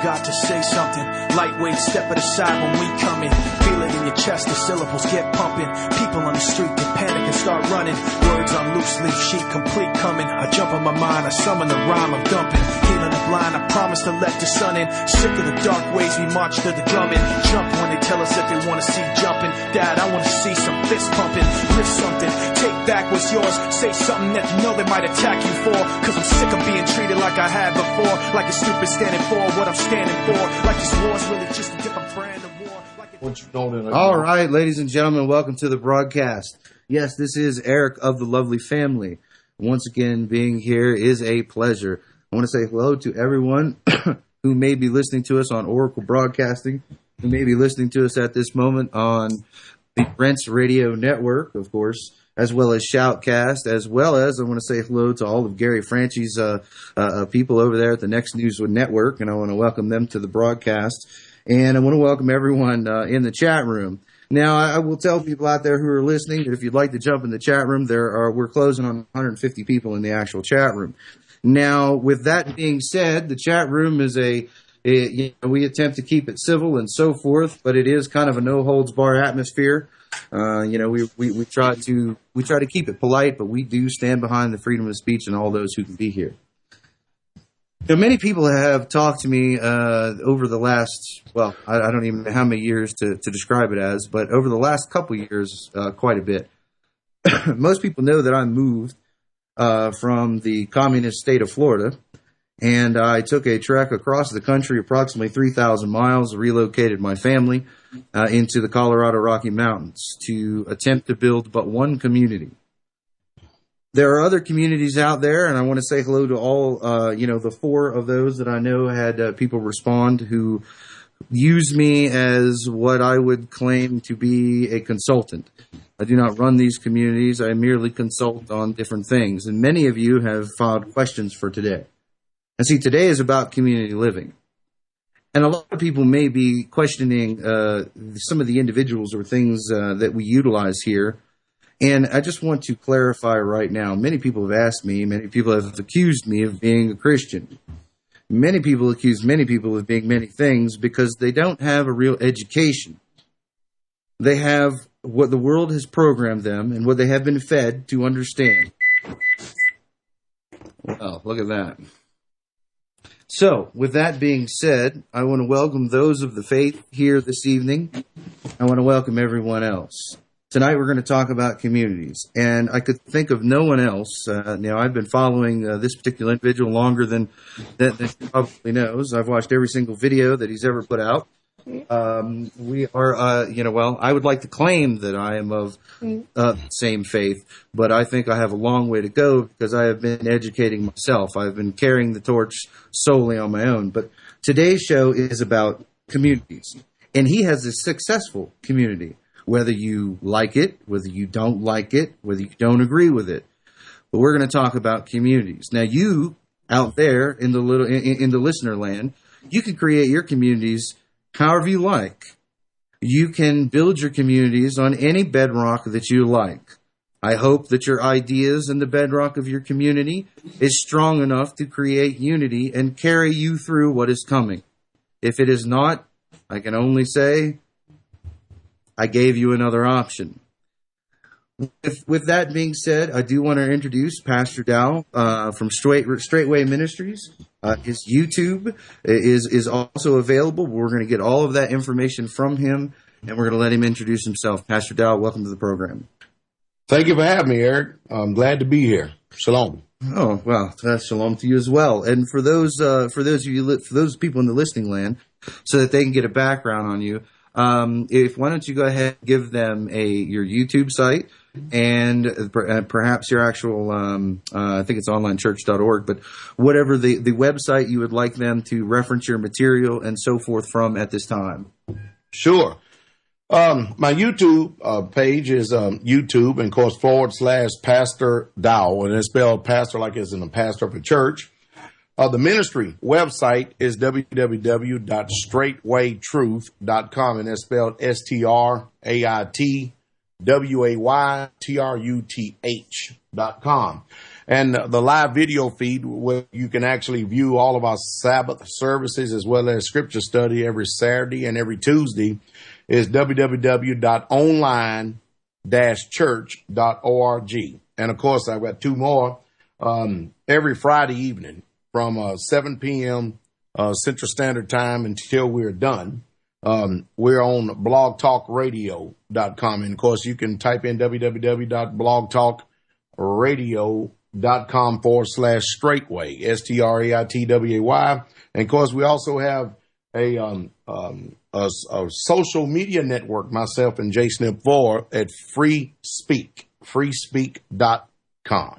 got to say something. Lightweight, step it aside when we come in. Feel it in your chest, the syllables get pumping. People on the street get panic and start running. Words on loose leaf sheet, complete coming. I jump on my mind, I summon the rhyme I'm dumping. Healing the blind, I promise to let the sun in. Sick of the dark ways, we march to the drumming. Jump when they tell us that they want to see jumping. Dad, I want to see some fist pumping. Lift something, take back what's yours. Say something that you know they might attack you for. Cause I'm sick of being treated like I had before. Like a stupid standing for what I'm standing for. Like this war's really just a different brand of war. All right, ladies and gentlemen, welcome to the broadcast. Yes, this is Eric of the Lovely Family. Once again, being here is a pleasure. I want to say hello to everyone who may be listening to us on Oracle Broadcasting, who may be listening to us at this moment on the Brent's Radio Network, of course, as well as Shoutcast, as well as I want to say hello to all of Gary Franchi's people over there at the Next News Network, and I want to welcome them to the broadcast. And I want to welcome everyone in the chat room. Now, I will tell people out there who are listening that if you'd like to jump in the chat room, we're closing on 150 people in the actual chat room. Now, with that being said, the chat room is we attempt to keep it civil and so forth, but it is kind of a no holds bar atmosphere. We try to keep it polite, but we do stand behind the freedom of speech and all those who can be here. Now, many people have talked to me over the last, I don't even know how many years to describe it as, but over the last couple years, quite a bit. Most people know that I moved from the communist state of Florida, and I took a trek across the country, approximately 3,000 miles, relocated my family into the Colorado Rocky Mountains to attempt to build but one community. There are other communities out there, and I want to say hello to all, the four of those that I know had people respond who use me as what I would claim to be a consultant. I do not run these communities. I merely consult on different things, and many of you have filed questions for today. And see, today is about community living. And a lot of people may be questioning some of the individuals or things that we utilize here. And I just want to clarify right now, many people have asked me, many people have accused me of being a Christian. Many people accuse many people of being many things because they don't have a real education. They have what the world has programmed them and what they have been fed to understand. Well, look at that. So, with that being said, I want to welcome those of the faith here this evening. I want to welcome everyone else. Tonight we're going to talk about communities, and I could think of no one else. I've been following this particular individual longer than he probably knows. I've watched every single video that he's ever put out. We are, I would like to claim that I am of same faith, but I think I have a long way to go because I have been educating myself. I've been carrying the torch solely on my own. But today's show is about communities, and he has a successful community. Whether you like it, whether you don't like it, whether you don't agree with it. But we're going to talk about communities. Now, you out there in the listener land, you can create your communities however you like. You can build your communities on any bedrock that you like. I hope that your ideas and the bedrock of your community is strong enough to create unity and carry you through what is coming. If it is not, I can only say, I gave you another option. With that being said, I do want to introduce Pastor Dow from Straightway Ministries. His YouTube is also available. We're going to get all of that information from him, and we're going to let him introduce himself. Pastor Dow, welcome to the program. Thank you for having me, Eric. I'm glad to be here. Shalom. Oh, well, shalom to you as well. And for those people in the listening land, so that they can get a background on you. Why don't you go ahead and give them your YouTube site and perhaps your actual, I think it's onlinechurch.org, but whatever the website you would like them to reference your material and so forth from at this time. Sure. My YouTube page is YouTube, and of course, / Pastor Dow, and it's spelled pastor like it's in a pastor of a church. The ministry website is www.straightwaytruth.com, and it's spelled STRAITWAYTRUTH.com. And the live video feed where you can actually view all of our Sabbath services as well as scripture study every Saturday and every Tuesday is www.online-church.org. And of course, I've got two more every Friday evening from 7 p.m. Central Standard Time until we're done. We're on blogtalkradio.com. And of course, you can type in www.blogtalkradio.com/straightway, STRAITWAY. And of course, we also have a social media network, myself and J Snip 4 at freespeak.com.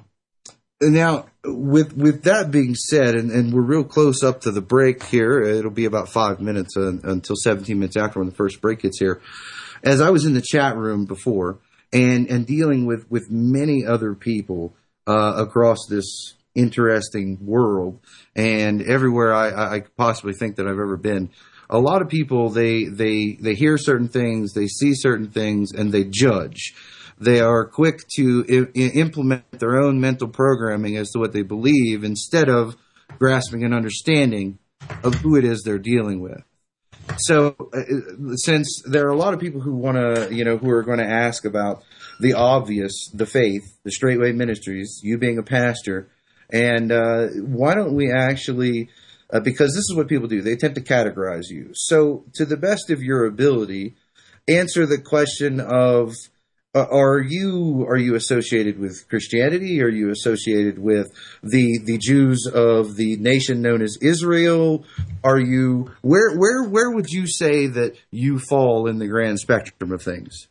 Now, with that being said, and we're real close up to the break here, it'll be about 5 minutes until 17 minutes after when the first break gets here. As I was in the chat room before and dealing with many other people across this interesting world and everywhere I could possibly think that I've ever been, a lot of people, they hear certain things, they see certain things, and they judge. They are quick to implement their own mental programming as to what they believe instead of grasping an understanding of who it is they're dealing with. So since there are a lot of people who want to, who are going to ask about the obvious, the faith, the Straightway Ministries, you being a pastor, and why don't we actually, because this is what people do, they attempt to categorize you. So to the best of your ability, answer the question of, are you associated with Christianity? Are you associated with the Jews of the nation known as Israel? Are you where would you say that you fall in the grand spectrum of things?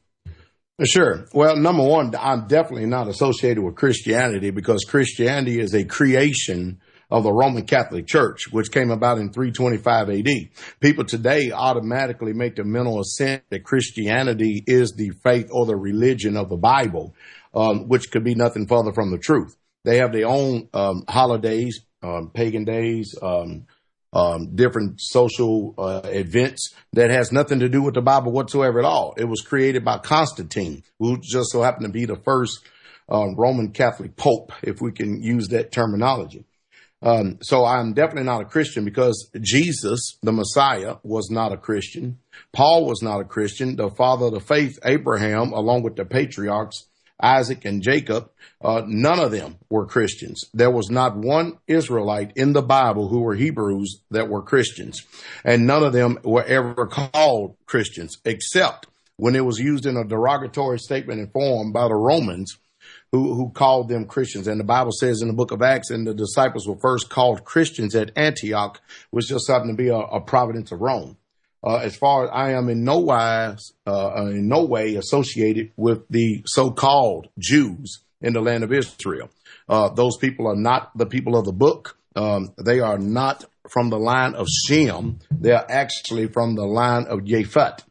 Sure. Well, number one, I'm definitely not associated with Christianity because Christianity is a creation of the Roman Catholic Church, which came about in 325 AD. People today automatically make the mental assent that Christianity is the faith or the religion of the Bible, which could be nothing further from the truth. They have their own holidays, pagan days, different social events that has nothing to do with the Bible whatsoever at all. It was created by Constantine, who just so happened to be the first Roman Catholic Pope, if we can use that terminology. So I'm definitely not a Christian because Jesus, the Messiah, was not a Christian. Paul was not a Christian. The father of the faith, Abraham, along with the patriarchs, Isaac and Jacob, none of them were Christians. There was not one Israelite in the Bible who were Hebrews that were Christians. And none of them were ever called Christians, except when it was used in a derogatory statement and form by the Romans, who called them Christians. And the Bible says in the book of Acts, and the disciples were first called Christians at Antioch, which just happened to be a province of Rome. As far as I am in no way associated with the so-called Jews in the land of Israel. Those people are not the people of the book. They are not from the line of Shem. They are actually from the line of Japhet.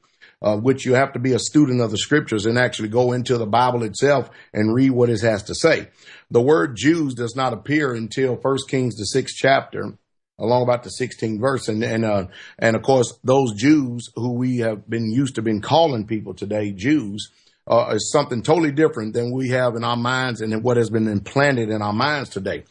Which you have to be a student of the scriptures and actually go into the Bible itself and read what it has to say. The word Jews does not appear until 1 Kings, the 6th chapter, along about the 16th verse. And of course, those Jews who we have been used to been calling people today Jews is something totally different than we have in our minds and what has been implanted in our minds today.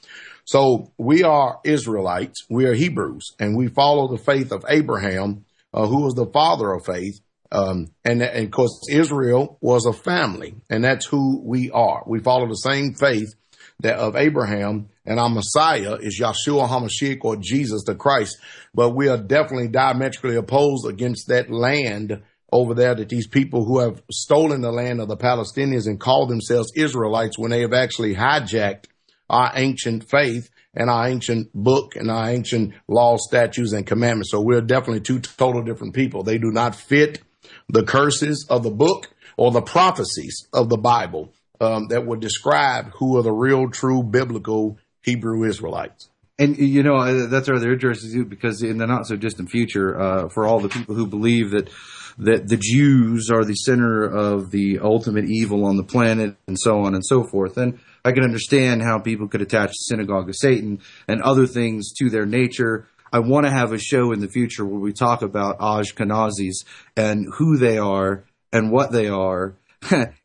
So we are Israelites. We are Hebrews, and we follow the faith of Abraham, who was the father of faith. And of course, Israel was a family, and that's who we are. We follow the same faith that of Abraham, and our Messiah is Yahshua HaMashiach, or Jesus the Christ. But we are definitely diametrically opposed against that land over there, that these people who have stolen the land of the Palestinians and call themselves Israelites when they have actually hijacked our ancient faith and our ancient book and our ancient laws, statutes, and commandments. So we're definitely two total different people. They do not fit the curses of the book or the prophecies of the Bible that would describe who are the real, true, biblical Hebrew Israelites. And, that's rather interesting, too, because in the not-so-distant future, for all the people who believe that the Jews are the center of the ultimate evil on the planet and so on and so forth, and I can understand how people could attach the synagogue of Satan and other things to their nature. I want to have a show in the future where we talk about Ashkenazis and who they are and what they are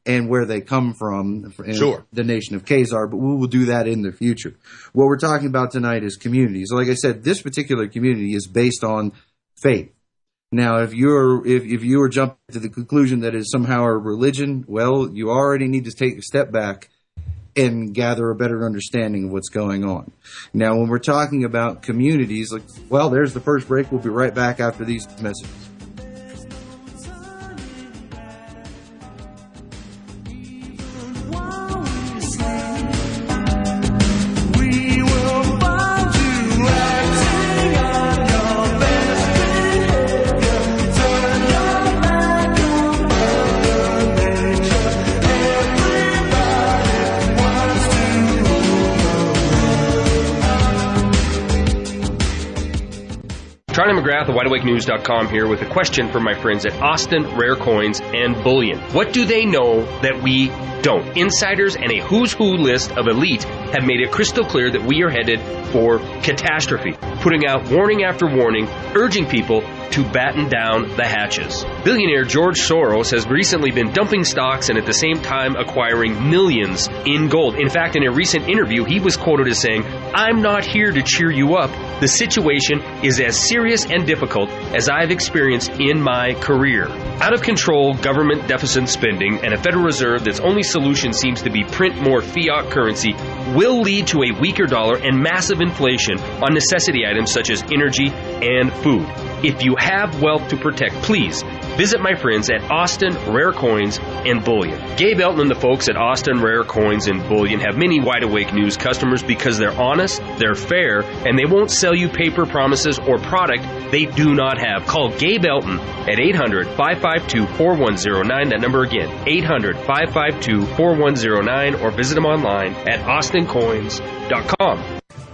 and where they come from in Sure. the nation of Khazar, but we will do that in the future. What we're talking about tonight is communities. Like I said, this particular community is based on faith. Now, if you are jumping to the conclusion that it's somehow a religion, well, you already need to take a step back and gather a better understanding of what's going on. Now, when we're talking about communities, there's the first break. We'll be right back after these messages. Charlie McGrath of WideAwakeNews.com here with a question for my friends at Austin Rare Coins and Bullion. What do they know that we don't? Insiders and a who's who list of elite have made it crystal clear that we are headed for catastrophe, putting out warning after warning, urging people to batten down the hatches. Billionaire George Soros has recently been dumping stocks and at the same time acquiring millions in gold. In fact, in a recent interview, he was quoted as saying, "I'm not here to cheer you up. The situation is as serious and difficult as I've experienced in my career." Out of control government deficit spending and a Federal Reserve that's only solution seems to be print more fiat currency will lead to a weaker dollar and massive inflation on necessity items such as energy and food. If you have wealth to protect, please visit my friends at Austin Rare Coins and Bullion. Gabe Elton and the folks at Austin Rare Coins and Bullion have many Wide Awake News customers because they're honest, they're fair, and they won't sell you paper promises or product they do not have. Call Gabe Elton at 800-552-4109. That number again, 800-552-4109, or visit them online at austincoins.com.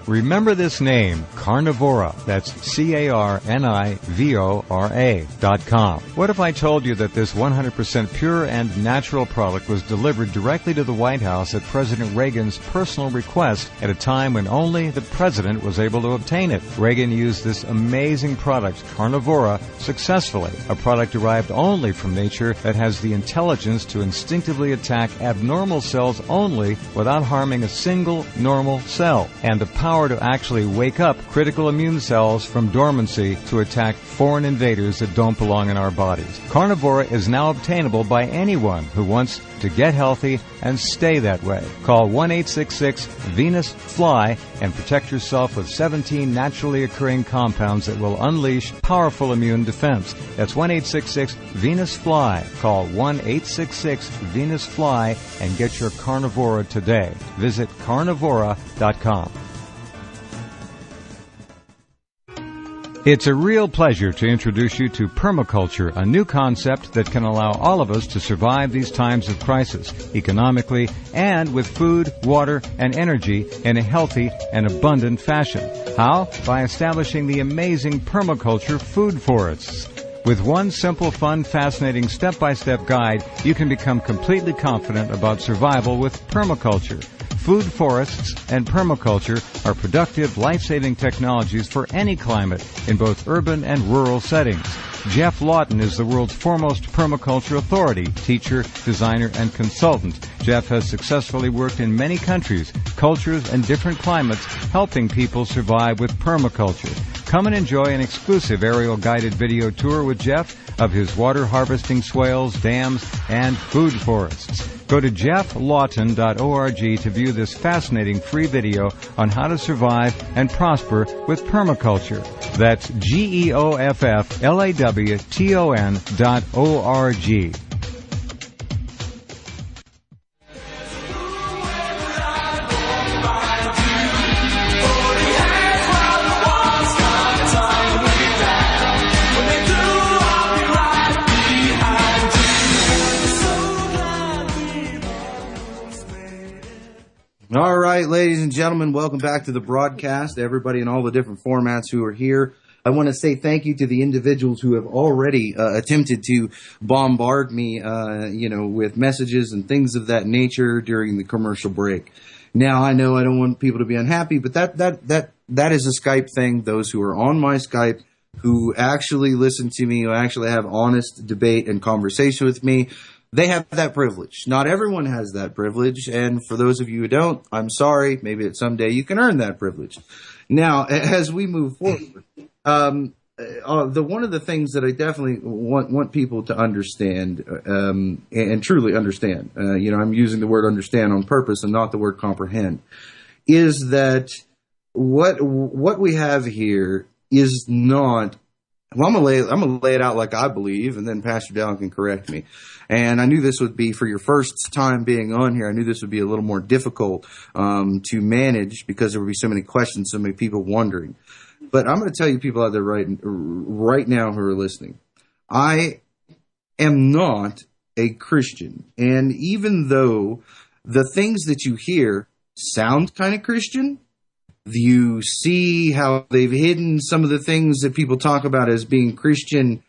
Remember this name, Carnivora. That's CARNIVORA.com. What if I told you that this 100% pure and natural product was delivered directly to the White House at President Reagan's personal request at a time when only the president was able to obtain it? Reagan used this amazing product, Carnivora, successfully, a product derived only from nature that has the intelligence to instinctively attack abnormal cells only without harming a single normal cell, and the power to actually wake up critical immune cells from dormancy to attack foreign invaders that don't belong in our bodies. Carnivora is now obtainable by anyone who wants to get healthy and stay that way. Call 1-866-VENUS-FLY and protect yourself with 17 naturally occurring compounds that will unleash powerful immune defense. That's 1-866-VENUS-FLY. Call 1-866-VENUS-FLY and get your Carnivora today. Visit carnivora.com. It's a real pleasure to introduce you to permaculture, a new concept that can allow all of us to survive these times of crisis, economically and with food, water, and energy in a healthy and abundant fashion. How? By establishing the amazing permaculture food forests. With one simple, fun, fascinating step-by-step guide, you can become completely confident about survival with permaculture. Food forests and permaculture are productive, life-saving technologies for any climate in both urban and rural settings. Jeff Lawton is the world's foremost permaculture authority, teacher, designer, and consultant. Jeff has successfully worked in many countries, cultures, and different climates, helping people survive with permaculture. Come and enjoy an exclusive aerial guided video tour with Jeff of his water harvesting swales, dams, and food forests. Go to jefflawton.org to view this fascinating free video on how to survive and prosper with permaculture. That's GEOFFLAWTON.org. All right, ladies and gentlemen, welcome back to the broadcast. Everybody in all the different formats who are here. I want to say thank you to the individuals who have already attempted to bombard me, with messages and things of that nature during the commercial break. Now, I know I don't want people to be unhappy, but that is a Skype thing. Those who are on my Skype, who actually listen to me, who actually have honest debate and conversation with me, They have that privilege. Not everyone has that privilege. And for those of you who don't, I'm sorry. Maybe that someday you can earn that privilege. Now, as we move forward, one of the things that I definitely want people to understand, and truly understand, I'm using the word understand on purpose and not the word comprehend, is that what we have here is not. Well, I'm gonna lay it out like I believe, and then Pastor Dow can correct me. And I knew this would be, for your first time being on here, I knew this would be a little more difficult to manage because there would be so many questions, so many people wondering. But I'm going to tell you people out there right now who are listening, I am not a Christian. And even though the things that you hear sound kind of Christian, you see how they've hidden some of the things that people talk about as being Christian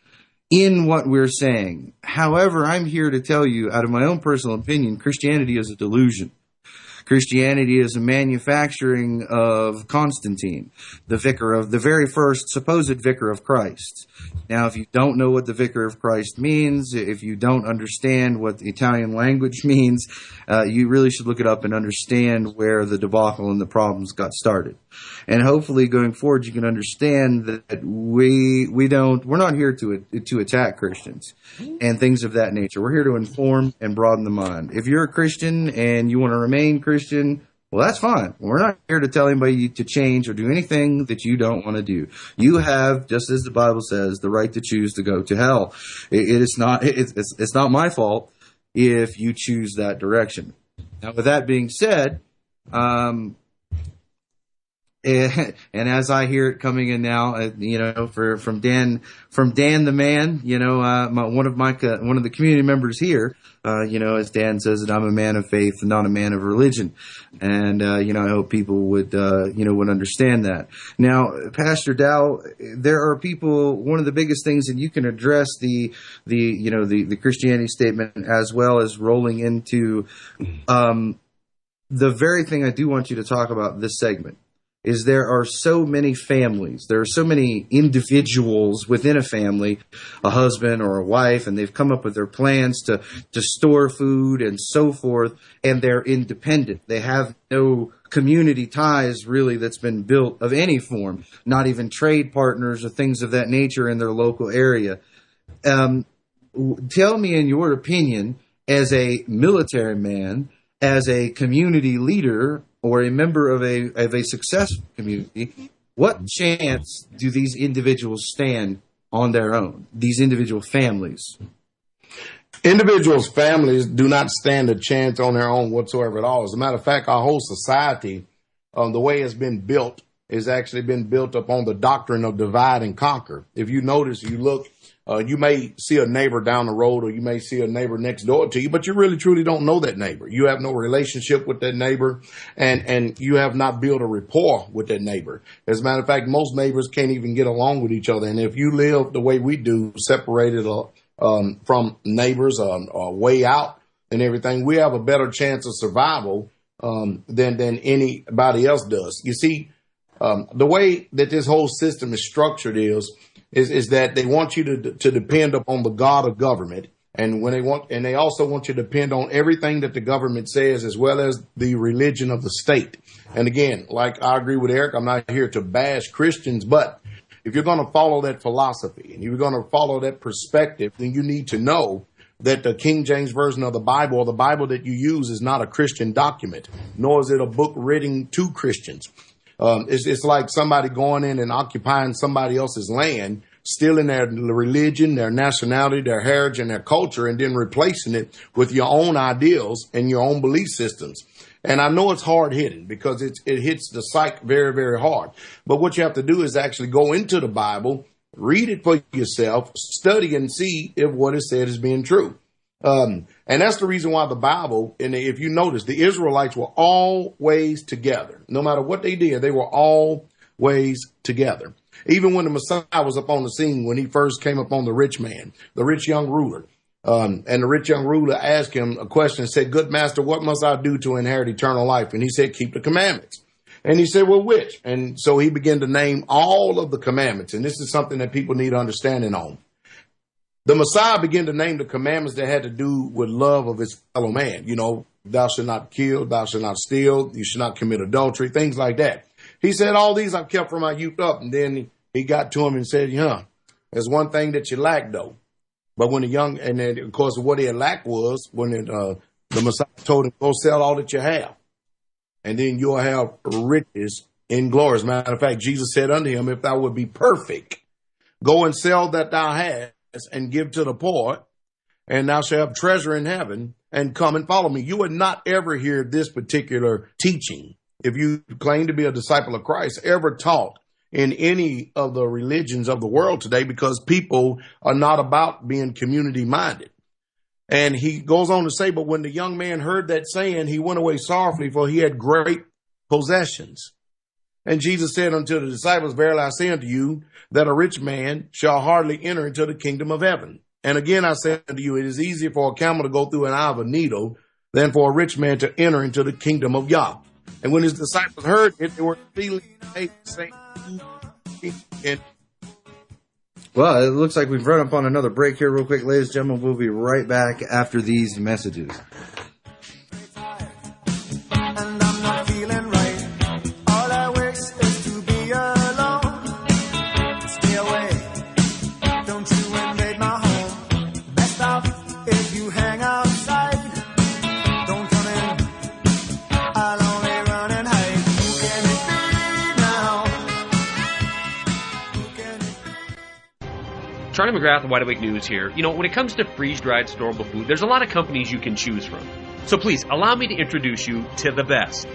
in what we're saying. However, I'm here to tell you, out of my own personal opinion, Christianity is a delusion. Christianity is a manufacturing of Constantine, the very first supposed vicar of Christ. Now, if you don't know what the vicar of Christ means, if you don't understand what the Italian language means, you really should look it up and understand where the debacle and the problems got started. And hopefully, going forward, you can understand that we're not here to attack Christians and things of that nature. We're here to inform and broaden the mind. If you're a Christian and you want to remain Christian, well, that's fine. We're not here to tell anybody to change or do anything that you don't want to do. You have, just as the Bible says, the right to choose to go to hell. It's not my fault if you choose that direction. Now, with that being said, and as I hear it coming in now, from Dan the man, one of the community members here, as Dan says, that I'm a man of faith and not a man of religion, and I hope people would understand that. Now, Pastor Dow, there are people. One of the biggest things, and you can address the Christianity statement as well as rolling into the very thing I do want you to talk about this segment. Is there are so many families, there are so many individuals within a family, a husband or a wife, and they've come up with their plans to store food and so forth, and they're independent. They have no community ties, really, that's been built of any form, not even trade partners or things of that nature in their local area. Tell me, in your opinion, as a military man, as a community leader, or a member of a successful community, what chance do these individuals stand on their own, these individual families? Individuals' families do not stand a chance on their own whatsoever at all. As a matter of fact, our whole society, the way it's been built, has actually been built upon the doctrine of divide and conquer. If you notice, you look, you may see a neighbor down the road, or you may see a neighbor next door to you, but you really truly don't know that neighbor. You have no relationship with that neighbor, and you have not built a rapport with that neighbor. As a matter of fact, most neighbors can't even get along with each other. And if you live the way we do, separated from neighbors, way out and everything, we have a better chance of survival than anybody else does. You see, the way that this whole system is structured is that they want you to depend upon the God of government, and they also want you to depend on everything that the government says, as well as the religion of the state. And again, like I agree with Eric, I'm not here to bash Christians, but if you're going to follow that philosophy and you're going to follow that perspective, then you need to know that the King James Version of the Bible, or the Bible that you use, is not a Christian document, nor is it a book written to Christians. It's like somebody going in and occupying somebody else's land, stealing their religion, their nationality, their heritage, and their culture, and then replacing it with your own ideals and your own belief systems. And I know it's hard hitting because it hits the psyche very, very hard. But what you have to do is actually go into the Bible, read it for yourself, study and see if what is said is being true. And that's the reason why the Bible, and if you notice, the Israelites were always together. No matter what they did, they were always together. Even when the Messiah was up on the scene, when he first came upon the rich man, the rich young ruler, and the rich young ruler asked him a question and said, "Good master, what must I do to inherit eternal life?" And he said, "Keep the commandments." And he said, "Well, which?" And so he began to name all of the commandments. And this is something that people need understanding on. the Messiah began to name the commandments that had to do with love of his fellow man. You know, thou shalt not kill, thou shalt not steal, you should not commit adultery, things like that. He said, all these I've kept from my youth up. And then he got to him and said, there's one thing that you lack, though. But when and then, of course, what he lacked was when the Messiah told him, go sell all that you have, and then you'll have riches in glory. As a matter of fact, Jesus said unto him, if thou would be perfect, go and sell that thou hast and give to the poor, and thou shalt have treasure in heaven, and come and follow me. You would not ever hear this particular teaching, if you claim to be a disciple of Christ, ever taught in any of the religions of the world today, because people are not about being community minded. And he goes on to say, but when the young man heard that saying, he went away sorrowfully, for he had great possessions. And Jesus said unto the disciples, verily I say unto you, that a rich man shall hardly enter into the kingdom of heaven. And again I say unto you, it is easier for a camel to go through an eye of a needle than for a rich man to enter into the kingdom of Yah. And when his disciples heard it, they were feeling the same. Well, it looks like we've run up on another break here real quick. Ladies and gentlemen, we'll be right back after these messages. Charlie McGrath of Wide Awake News here. You know, when it comes to freeze-dried, storable food, there's a lot of companies you can choose from. So please, allow me to introduce you to the best.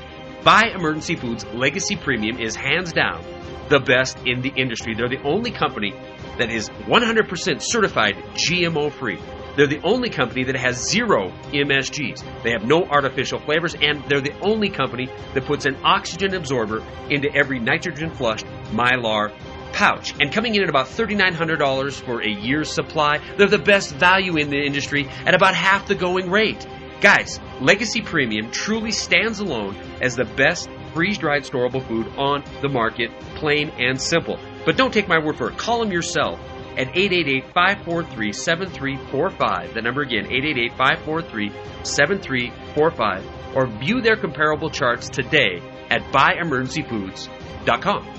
Buy Emergency Foods Legacy Premium is hands down the best in the industry. They're the only company that is 100% certified GMO-free. They're the only company that has 0 MSGs. They have no artificial flavors, and they're the only company that puts an oxygen absorber into every nitrogen-flushed Mylar pouch. And coming in at about $3,900 for a year's supply, they're the best value in the industry at about half the going rate. Guys, Legacy Premium truly stands alone as the best freeze-dried storable food on the market, plain and simple. But don't take my word for it. Call them yourself at 888-543-7345. The number again, 888-543-7345. Or view their comparable charts today at buyemergencyfoods.com.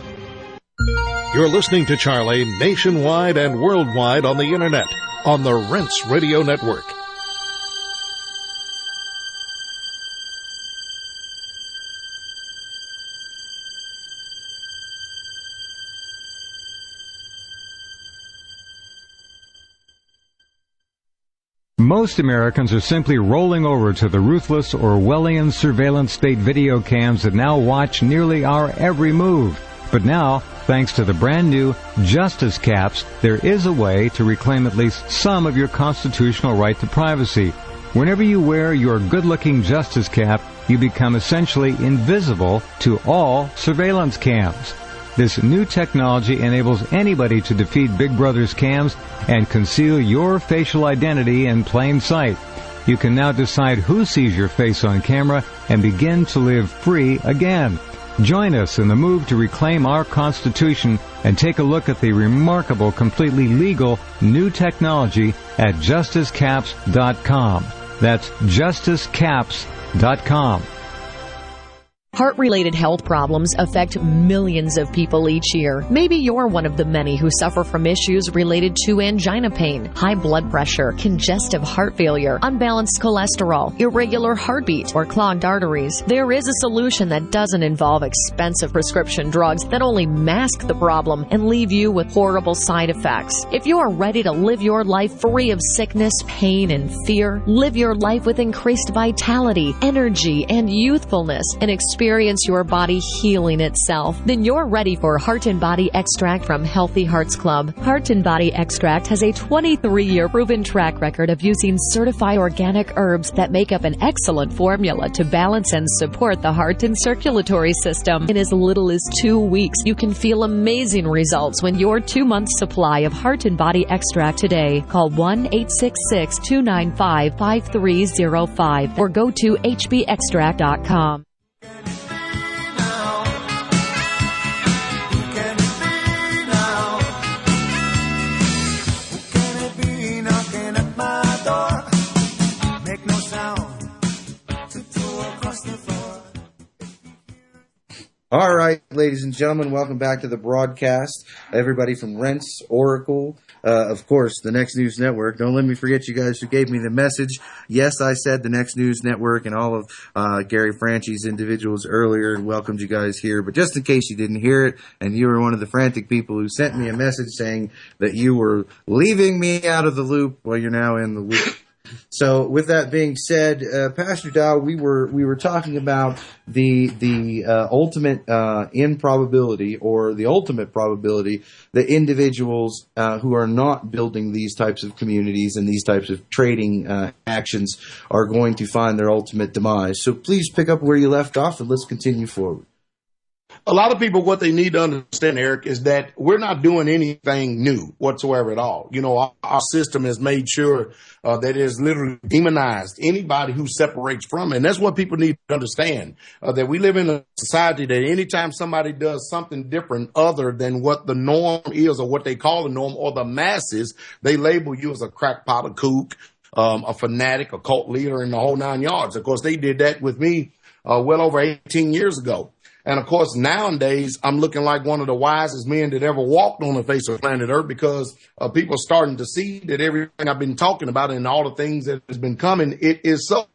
You're listening to Charlie nationwide and worldwide on the internet on the Rense Radio Network. Most Americans are simply rolling over to the ruthless Orwellian surveillance state video cams that now watch nearly our every move. But now, thanks to the brand new Justice Caps, there is a way to reclaim at least some of your constitutional right to privacy. Whenever you wear your good-looking Justice Cap, you become essentially invisible to all surveillance cams. This new technology enables anybody to defeat Big Brother's cams and conceal your facial identity in plain sight. You can now decide who sees your face on camera and begin to live free again. Join us in the move to reclaim our Constitution and take a look at the remarkable, completely legal new technology at justicecaps.com. That's justicecaps.com. Heart-related health problems affect millions of people each year. Maybe you're one of the many who suffer from issues related to angina pain, high blood pressure, congestive heart failure, unbalanced cholesterol, irregular heartbeat, or clogged arteries. There is a solution that doesn't involve expensive prescription drugs that only mask the problem and leave you with horrible side effects. If you are ready to live your life free of sickness, pain, and fear, live your life with increased vitality, energy, and youthfulness, and experience your body healing itself, then you're ready for Heart and Body Extract from Healthy Hearts Club. Heart and Body Extract has a 23-year proven track record of using certified organic herbs that make up an excellent formula to balance and support the heart and circulatory system. In as little as 2 weeks, you can feel amazing results when your 2-month supply of Heart and Body Extract today. Call 1-866-295-5305 or go to hbextract.com. All right, ladies and gentlemen, welcome back to the broadcast. Everybody from Rents, Oracle, of course, the Next News Network. Don't let me forget you guys who gave me the message. Yes, I said the Next News Network and all of Gary Franchi's individuals earlier and welcomed you guys here. But just in case you didn't hear it and you were one of the frantic people who sent me a message saying that you were leaving me out of the loop, well, you're now in the loop. So, with that being said, Pastor Dow, we were talking about the ultimate improbability or the ultimate probability that individuals who are not building these types of communities and these types of trading actions are going to find their ultimate demise. So, please pick up where you left off and let's continue forward. A lot of people, what they need to understand, Eric, is that we're not doing anything new whatsoever at all. You know, our system has made sure that it has literally demonized anybody who separates from it. And that's what people need to understand, that we live in a society that anytime somebody does something different other than what the norm is or what they call the norm or the masses, they label you as a crackpot, a kook, a fanatic, a cult leader, and the whole 9 yards. Of course, they did that with me well over 18 years ago. And, of course, nowadays, I'm looking like one of the wisest men that ever walked on the face of planet Earth because people are starting to see that everything I've been talking about and all the things that has been coming, it is so.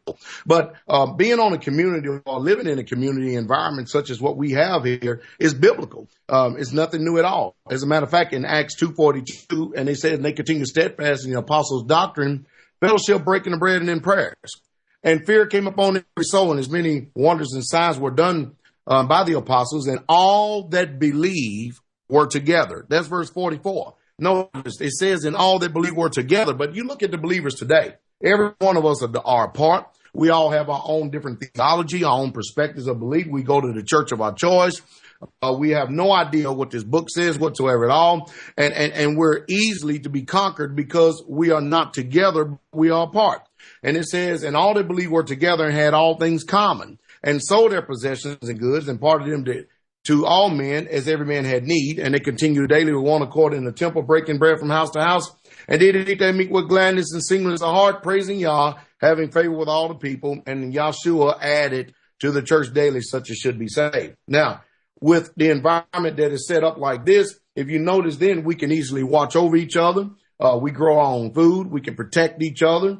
But being on a community or living in a community environment such as what we have here is biblical. It's nothing new at all. As a matter of fact, in Acts 2:42, and they said, and they continue steadfast in the apostles' doctrine, fellowship, breaking the bread, and in prayers. And fear came upon every soul, and as many wonders and signs were done by the apostles, and all that believe were together. That's verse 44. Notice it says, and all that believe were together. But you look at the believers today, every one of us are apart. We all have our own different theology, our own perspectives of belief. We go to the church of our choice. We have no idea what this book says whatsoever at all. And we're easily to be conquered because we are not together, we are apart. And it says, and all that believe were together and had all things common, and sold their possessions and goods and parted them to all men as every man had need. And they continued daily with one accord in the temple, breaking bread from house to house. And they did eat their meat with gladness and singleness of heart, praising Yah, having favor with all the people. And Yahshua added to the church daily such as should be saved. Now, with the environment that is set up like this, if you notice, then we can easily watch over each other. We grow our own food. We can protect each other.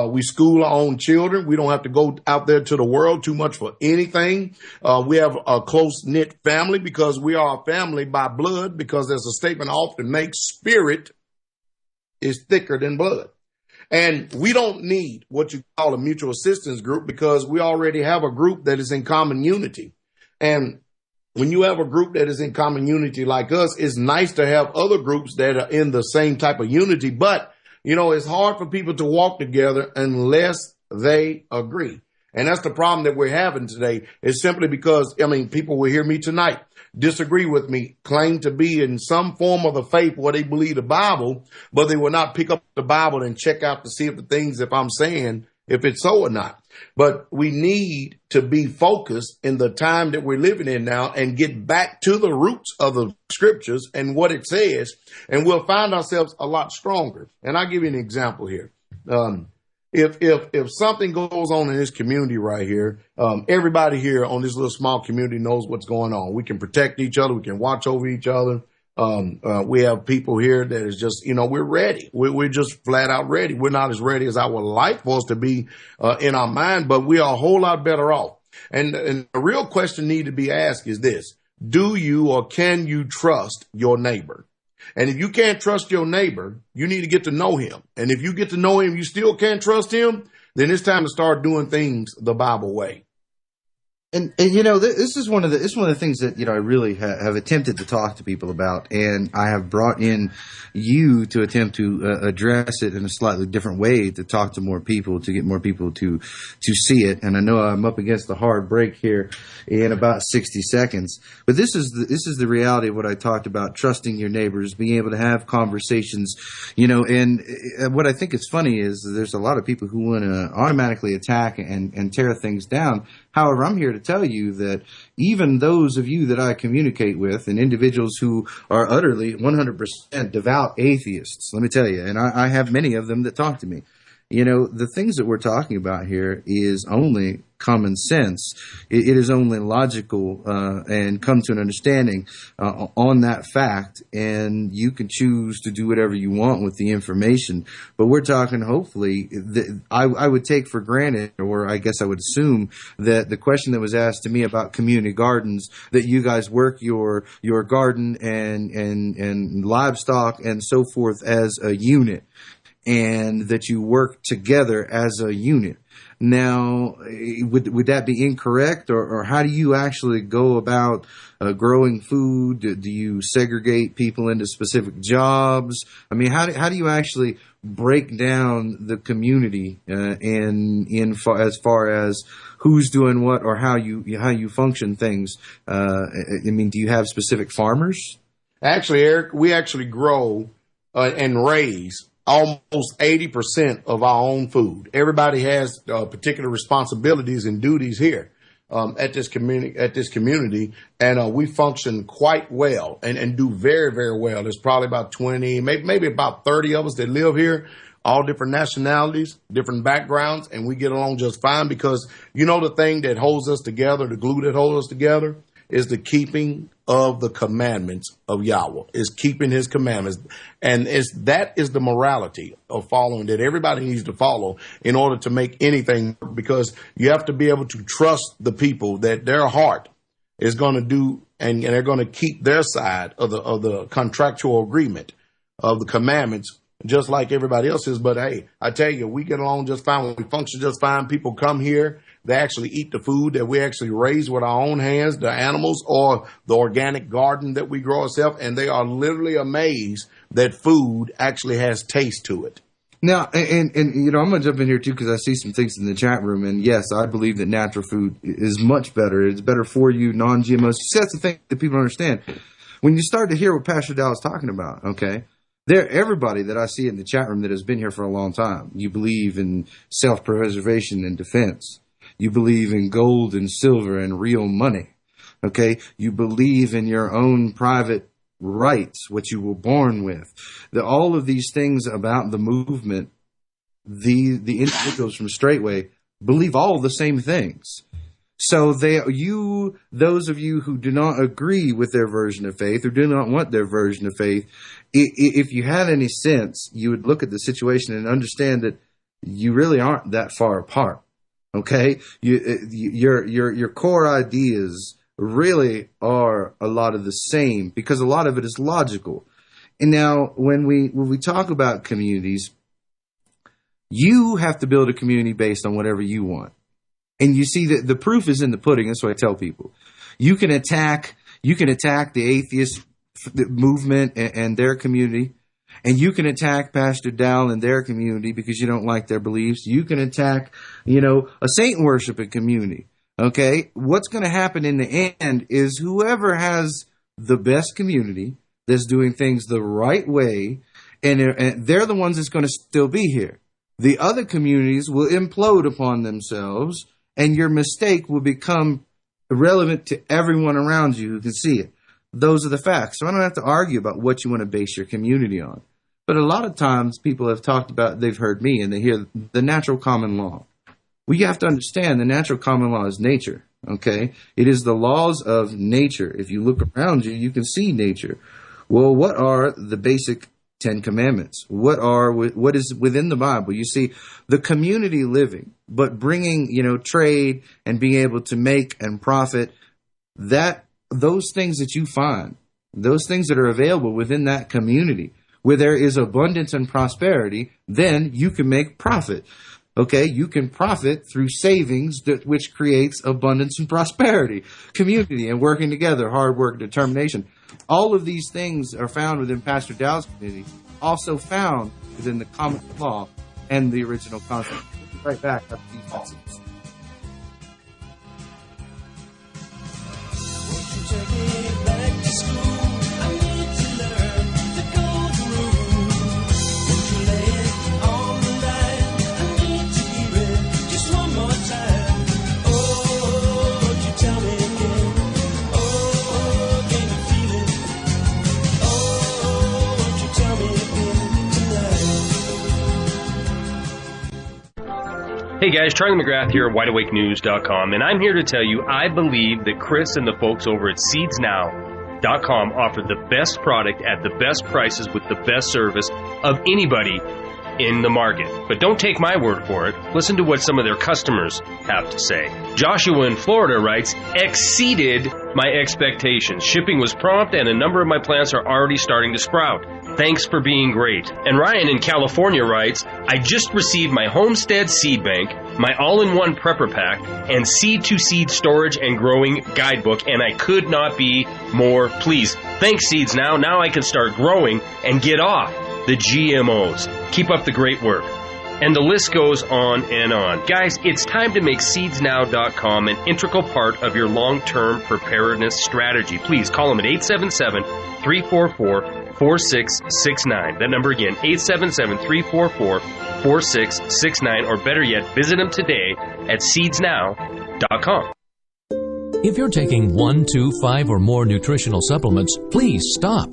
We school our own children. We don't have to go out there to the world too much for anything. We have a close-knit family because we are a family by blood, because as a statement I often makes, spirit is thicker than blood. And we don't need what you call a mutual assistance group because we already have a group that is in common unity. And when you have a group that is in common unity like us, it's nice to have other groups that are in the same type of unity, but you know, it's hard for people to walk together unless they agree. And that's the problem that we're having today. It's simply because, people will hear me tonight, disagree with me, claim to be in some form of the faith where they believe the Bible, but they will not pick up the Bible and check out to see if the things, if I'm saying, if it's so or not. But we need to be focused in the time that we're living in now and get back to the roots of the scriptures and what it says, and we'll find ourselves a lot stronger. And I'll give you an example here. If something goes on in this community right here, everybody here on this little small community knows what's going on. We can protect each other. We can watch over each other. We have people here that is just, we're ready. We're just flat out ready. We're not as ready as I would like for us to be in our mind, but we are a whole lot better off. And the real question need to be asked is this: do you or can you trust your neighbor? And if you can't trust your neighbor, you need to get to know him. And if you get to know him, you still can't trust him, then it's time to start doing things the Bible way. And this is one of the things that I really have attempted to talk to people about, and I have brought in you to attempt to address it in a slightly different way, to talk to more people, to get more people to see it. And I know I'm up against the hard break here in about 60 seconds, but this is the reality of what I talked about: trusting your neighbors, being able to have conversations, And what I think is funny is there's a lot of people who want to automatically attack and tear things down. However, I'm here to tell you that even those of you that I communicate with, and individuals who are utterly 100% devout atheists, let me tell you, and I have many of them that talk to me, the things that we're talking about here is only common sense. It is only logical and come to an understanding on that fact, and you can choose to do whatever you want with the information. But we're talking, hopefully, I would take for granted, or I guess I would assume, that the question that was asked to me about community gardens, that you guys work your garden and livestock and so forth as a unit, and that you work together as a unit. Now, would that be incorrect, or how do you actually go about growing food? Do you segregate people into specific jobs? I mean, how do you actually break down the community as far as who's doing what, or how you function things? I mean, do you have specific farmers? Actually, Eric, we actually grow and raise almost 80% of our own food. Everybody has particular responsibilities and duties here at this community, and we function quite well and do very, very well. There's probably about 20, maybe about 30 of us that live here, all different nationalities, different backgrounds, and we get along just fine because, you know, the thing that holds us together, the glue that holds us together, is the keeping of the commandments of Yahweh, is keeping his commandments. And that is the morality of following that everybody needs to follow in order to make anything, because you have to be able to trust the people that their heart is going to do, and they're going to keep their side of the contractual agreement of the commandments, just like everybody else is. But hey, I tell you, we get along just fine. We function just fine. People come here. They actually eat the food that we actually raise with our own hands, the animals, or the organic garden that we grow ourselves, and they are literally amazed that food actually has taste to it. Now, and you know, I'm going to jump in here too, because I see some things in the chat room, and yes, I believe that natural food is much better. It's better for you, non-GMOs. See, that's the thing that people don't understand. When you start to hear what Pastor Dow is talking about, okay, everybody that I see in the chat room that has been here for a long time, you believe in self-preservation and defense. You believe in gold and silver and real money, okay? You believe in your own private rights, what you were born with. All of these things about the movement, the individuals from Straightway believe all the same things. So those of you who do not agree with their version of faith, or do not want their version of faith, if you had any sense, you would look at the situation and understand that you really aren't that far apart. Okay, your core ideas really are a lot of the same, because a lot of it is logical. And now, when we talk about communities, you have to build a community based on whatever you want. And you see that the proof is in the pudding. That's what I tell people. You can attack the atheist movement and their community. And you can attack Pastor Dowell and their community because you don't like their beliefs. You can attack, a saint worshiping community. Okay? What's going to happen in the end is whoever has the best community that's doing things the right way, and they're the ones that's going to still be here. The other communities will implode upon themselves, and your mistake will become irrelevant to everyone around you who can see it. Those are the facts. So I don't have to argue about what you want to base your community on. But a lot of times people have talked about, they've heard me, and they hear the natural common law. Well, you have to understand the natural common law is nature, okay? It is the laws of nature. If you look around you, you can see nature. Well, what are the basic 10 Commandments? What is within the Bible? You see, the community living, but bringing, trade and being able to make and profit, those things that you find, those things that are available within that community, where there is abundance and prosperity, then you can make profit. Okay, you can profit through savings, which creates abundance and prosperity, community, and working together, hard work, determination. All of these things are found within Pastor Dow's community, also found within the common law and the original concept. We'll be right back after these messages. Hey guys, Charlie McGrath here at WideAwakeNews.com, and I'm here to tell you I believe that Chris and the folks over at SeedsNow.com offer the best product at the best prices with the best service of anybody in the market. But don't take my word for it. Listen to what some of their customers have to say. Joshua in Florida writes, exceeded my expectations. Shipping was prompt and a number of my plants are already starting to sprout. Thanks for being great. And Ryan in California writes, I just received my Homestead Seed Bank, my all-in-one prepper pack, and seed-to-seed storage and growing guidebook, and I could not be more pleased. Thanks, Seeds Now. Now I can start growing and get off the GMOs. Keep up the great work. And the list goes on and on. Guys, it's time to make SeedsNow.com an integral part of your long-term preparedness strategy. Please call them at 877-344-4669. That number again, 877-344-4669. Or better yet, visit them today at SeedsNow.com. If you're taking 1, 2, 5, or more nutritional supplements, please stop.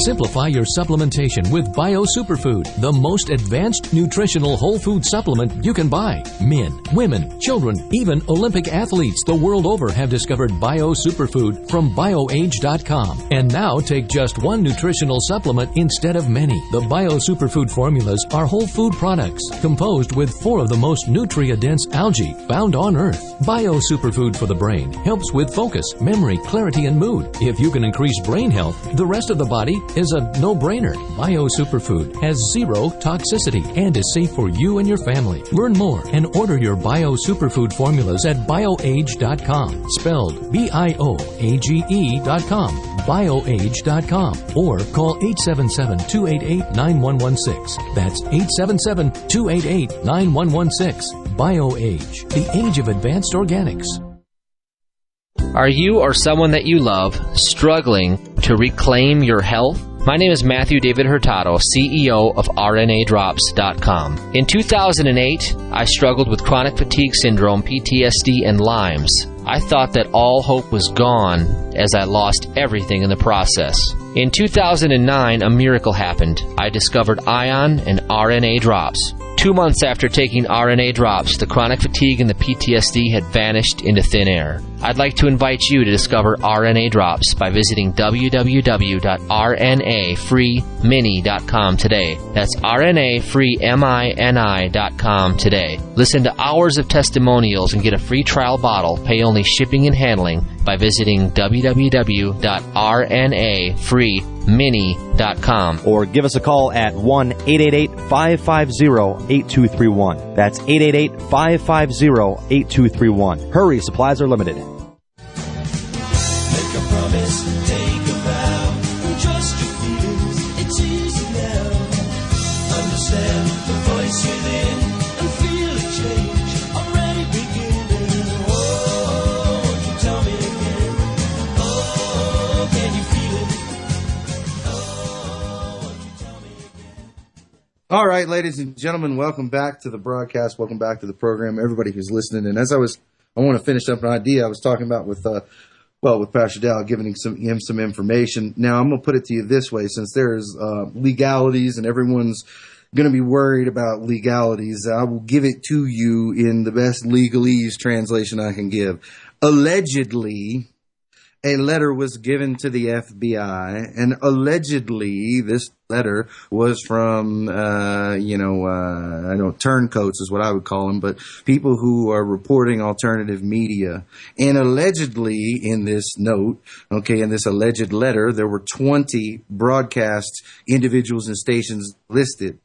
Simplify your supplementation with Bio Superfood, the most advanced nutritional whole food supplement you can buy. Men, women, children, even Olympic athletes the world over have discovered Bio Superfood from BioAge.com. And now take just one nutritional supplement instead of many. The Bio Superfood formulas are whole food products composed with 4 of the most nutrient-dense algae found on Earth. Bio Superfood for the brain helps with focus, memory, clarity, and mood. If you can increase brain health, the rest of the body is a no-brainer. Bio Superfood has 0 toxicity and is safe for you and your family. Learn more and order your Bio Superfood formulas at BioAge.com, spelled BIOAGE.com, BioAge.com, or call 877-288-9116. That's 877-288-9116. BioAge, the age of advanced organics. Are you or someone that you love struggling to reclaim your health? My name is Matthew David Hurtado, CEO of RNAdrops.com. In 2008, I struggled with chronic fatigue syndrome, PTSD, and Lyme's. I thought that all hope was gone as I lost everything in the process. In 2009, a miracle happened. I discovered Ion and RNA drops. 2 months after taking RNA drops, the chronic fatigue and the PTSD had vanished into thin air. I'd like to invite you to discover RNA drops by visiting www.rnafreemini.com today. That's rnafreemini.com today. Listen to hours of testimonials and get a free trial bottle. Pay only shipping and handling by visiting www.rnafreemini.com. Or give us a call at 1-888-550-8231. That's 888-550-8231. Hurry, supplies are limited. Make a promise, take a vow, trust your feelings, it's easy now. Understand the voice within and feel a change already beginning. Oh, won't you tell me again? Oh, can you feel it? Oh, won't you tell me again? All right, ladies and gentlemen, welcome back to the broadcast. Welcome back to the program, everybody who's listening. And as I want to finish up an idea I was talking about with Pastor Dow, giving him some information. Now, I'm going to put it to you this way, since there's legalities and everyone's going to be worried about legalities, I will give it to you in the best legalese translation I can give. Allegedly, a letter was given to the FBI, and allegedly this letter was from, turncoats is what I would call them, but people who are reporting alternative media. And allegedly in this note, in this alleged letter, there were 20 broadcast individuals and stations listed.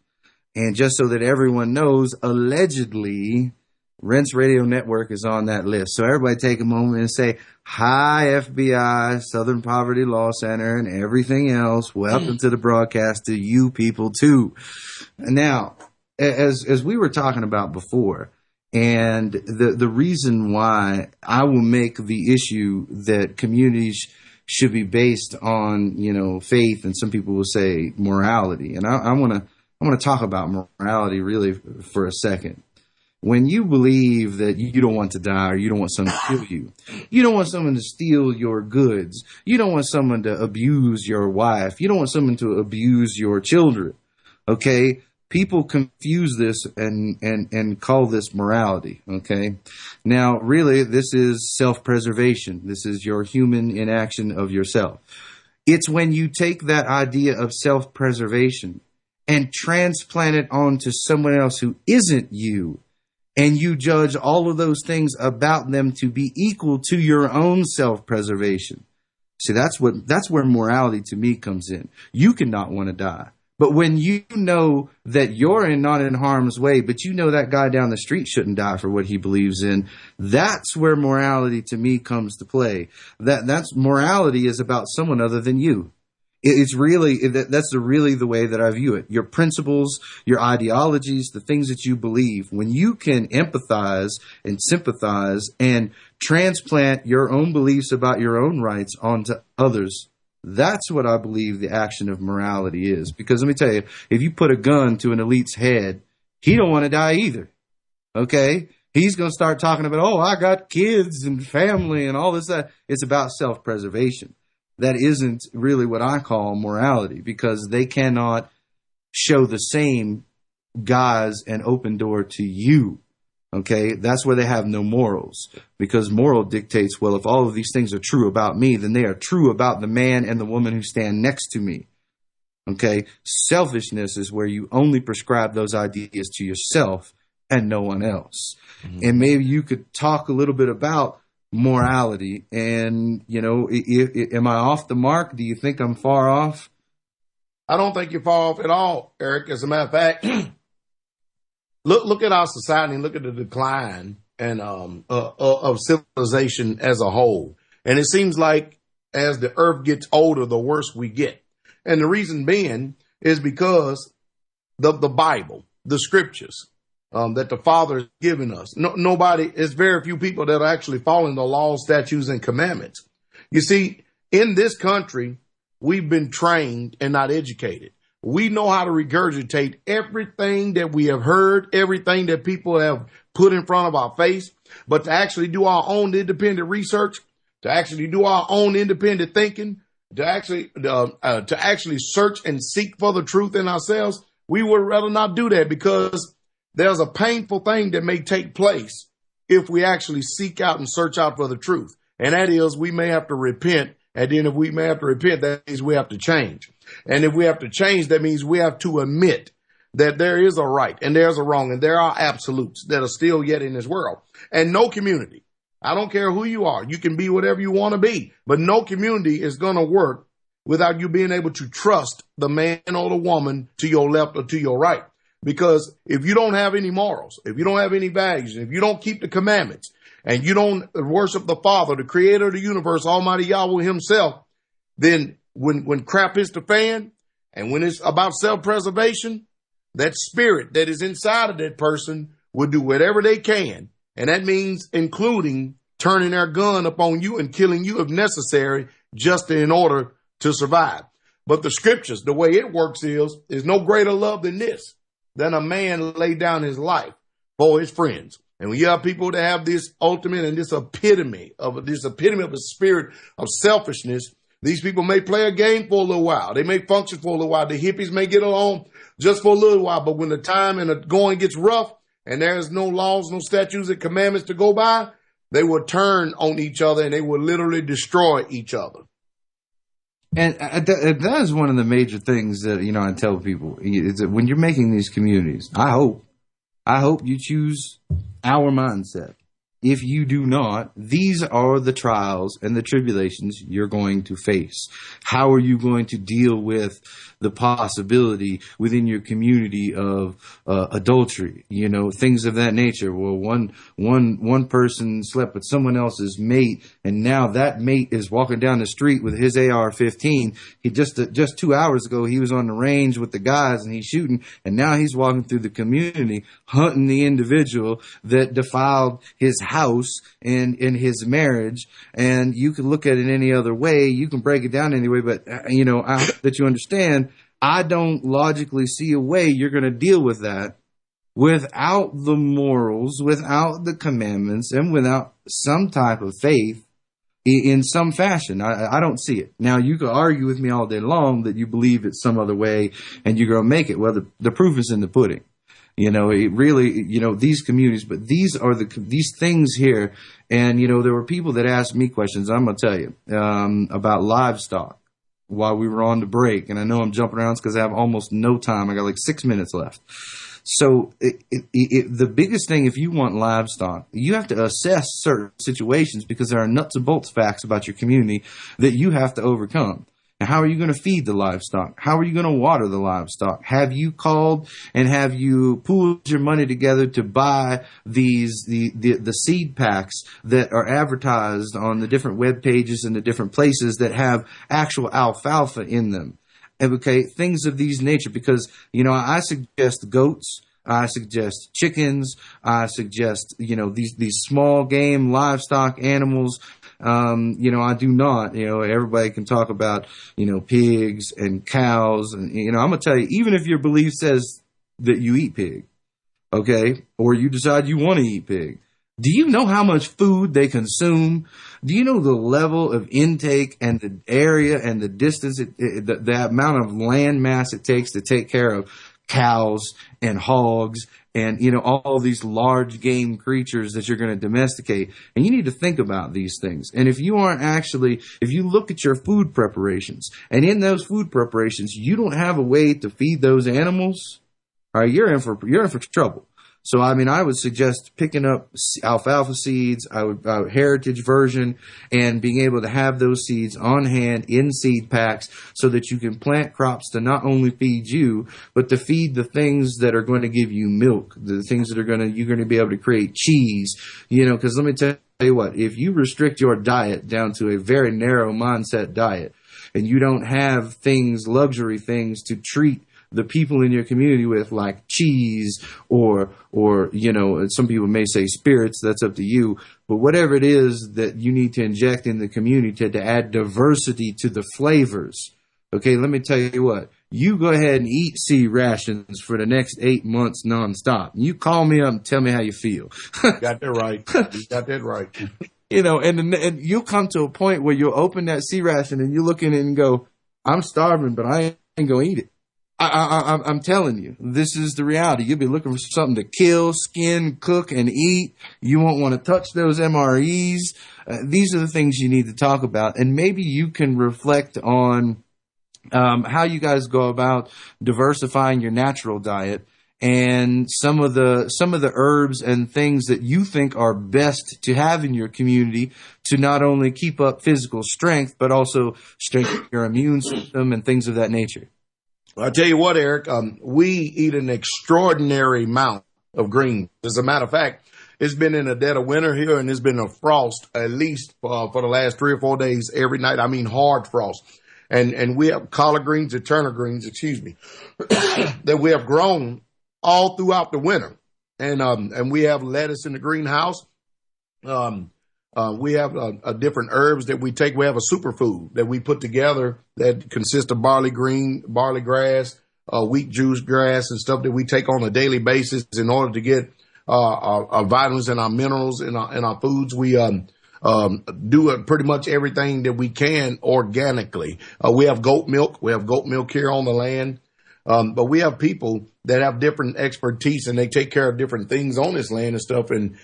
And just so that everyone knows, allegedly, Rents Radio Network is on that list. So everybody take a moment and say, hi, FBI, Southern Poverty Law Center, and everything else. Welcome to the broadcast to you people, too. Now, as we were talking about before, and the reason why I will make the issue that communities should be based on, faith, and some people will say morality. And I want to talk about morality really for a second. When you believe that you don't want to die, or you don't want someone to kill you, you don't want someone to steal your goods, you don't want someone to abuse your wife, you don't want someone to abuse your children, okay? people confuse this and call this morality. Okay. Now, really, this is self-preservation. This is your human inaction of yourself. It's when you take that idea of self-preservation and transplant it onto someone else who isn't you, and you judge all of those things about them to be equal to your own self-preservation. See, that's where morality to me comes in. You cannot want to die. But when you know that you're not in harm's way, but you know that guy down the street shouldn't die for what he believes in, that's where morality to me comes to play. That's morality is about someone other than you. It's really, that's really the way that I view it. Your principles, your ideologies, the things that you believe, when you can empathize and sympathize and transplant your own beliefs about your own rights onto others, that's what I believe the action of morality is. Because let me tell you, if you put a gun to an elite's head, he don't want to die either. Okay? He's going to start talking about, oh, I got kids and family and all this, that. It's about self-preservation. That isn't really what I call morality, because they cannot show the same guise and open door to you. Okay, that's where they have no morals, because moral dictates, well, if all of these things are true about me, then they are true about the man and the woman who stand next to me. Okay, selfishness is where you only prescribe those ideas to yourself and no one else. Mm-hmm. And maybe you could talk a little bit about morality, and am I off the mark? Do you think I'm far off? I don't think you're far off at all, Eric. As a matter of fact, look at our society and look at the decline and of civilization as a whole. And it seems like as the earth gets older, the worse we get. And the reason being is because the Bible, the scriptures, that the Father has given us. It's very few people that are actually following the laws, statutes, and commandments. You see, in this country, we've been trained and not educated. We know how to regurgitate everything that we have heard, everything that people have put in front of our face, but to actually do our own independent research, to actually do our own independent thinking, to actually search and seek for the truth in ourselves, we would rather not do that, because there's a painful thing that may take place if we actually seek out and search out for the truth. And that is, we may have to repent. And then if we may have to repent, that means we have to change. And if we have to change, that means we have to admit that there is a right and there's a wrong and there are absolutes that are still yet in this world. And no community, I don't care who you are, you can be whatever you want to be, but no community is going to work without you being able to trust the man or the woman to your left or to your right. Because if you don't have any morals, if you don't have any values, if you don't keep the commandments, and you don't worship the Father, the creator of the universe, Almighty Yahweh himself, then when crap hits the fan, and when it's about self-preservation, that spirit that is inside of that person will do whatever they can. And that means including turning their gun upon you and killing you if necessary, just in order to survive. But the scriptures, the way it works is no greater love than this, than a man lay down his life for his friends. And when you have people that have this ultimate and this epitome of a spirit of selfishness, these people may play a game for a little while. They may function for a little while. The hippies may get along just for a little while. But when the time and the going gets rough and there's no laws, no statutes and commandments to go by, they will turn on each other and they will literally destroy each other. And that is one of the major things that, I tell people is that when you're making these communities, I hope you choose our mindset. If you do not, these are the trials and the tribulations you're going to face. How are you going to deal with the possibility within your community of adultery, things of that nature? Well, one person slept with someone else's mate, and now that mate is walking down the street with his AR-15. He just 2 hours ago he was on the range with the guys and he's shooting, and now he's walking through the community hunting the individual that defiled his house and in his marriage. And you can look at it any other way, you can break it down anyway, but I hope that you understand, I don't logically see a way you're going to deal with that without the morals, without the commandments, and without some type of faith in some fashion. I don't see it. Now, you could argue with me all day long that you believe it's some other way and you're going to make it. Well, the proof is in the pudding. You know, it really, you know, these communities, but these are these things here. And, you know, there were people that asked me questions, I'm going to tell you, about livestock while we were on the break. And I know I'm jumping around because I have almost no time. I got like 6 minutes left. So the biggest thing, if you want livestock, you have to assess certain situations because there are nuts and bolts facts about your community that you have to overcome. Now, how are you going to feed the livestock? How are you going to water the livestock? Have you called and have you pooled your money together to buy the seed packs that are advertised on the different web pages and the different places that have actual alfalfa in them? Okay, things of these nature, because, you know, I suggest goats, I suggest chickens, I suggest, you know, these small game livestock animals. You know, I do not, you know, everybody can talk about, you know, pigs and cows. And, you know, I'm going to tell you, even if your belief says that you eat pig, okay, or you decide you want to eat pig, do you know how much food they consume? Do you know the level of intake and the area and the distance, the amount of land mass it takes to take care of cows and hogs and, you know, all these large game creatures that you're going to domesticate? And you need to think about these things. And if you look at your food preparations, and in those food preparations, you don't have a way to feed those animals, all right, you're in for trouble. So, I mean, I would suggest picking up alfalfa seeds, heritage version, and being able to have those seeds on hand in seed packs so that you can plant crops to not only feed you, but to feed the things that are going to give you milk, the things that you're going to be able to create cheese, you know, because let me tell you what, if you restrict your diet down to a very narrow mindset diet and you don't have luxury things to treat the people in your community with, like cheese or, you know, some people may say spirits, that's up to you. But whatever it is that you need to inject in the community to add diversity to the flavors. Okay, let me tell you what, you go ahead and eat seed rations for the next 8 months nonstop. You call me up and tell me how you feel. Got that right. You got that right. You know, and you'll come to a point where you'll open that seed ration and you look in it and go, I'm starving, but I ain't going to eat it. I'm telling you, this is the reality. You'll be looking for something to kill, skin, cook, and eat. You won't want to touch those MREs. These are the things you need to talk about. And maybe you can reflect on how you guys go about diversifying your natural diet and some of the herbs and things that you think are best to have in your community to not only keep up physical strength, but also strengthen your immune system and things of that nature. I'll tell you what, Eric, we eat an extraordinary amount of greens. As a matter of fact, it's been in the dead of winter here, and it's been a frost at least for the last 3 or 4 days every night. I mean, hard frost. And we have collard greens and turnip greens, that we have grown all throughout the winter. And we have lettuce in the greenhouse. We have different herbs that we take. We have a superfood that we put together that consists of barley grass, wheat juice grass, and stuff that we take on a daily basis in order to get our vitamins and our minerals in our foods. We do pretty much everything that we can organically. We have goat milk. We have goat milk here on the land. But we have people that have different expertise and they take care of different things on this land and stuff. And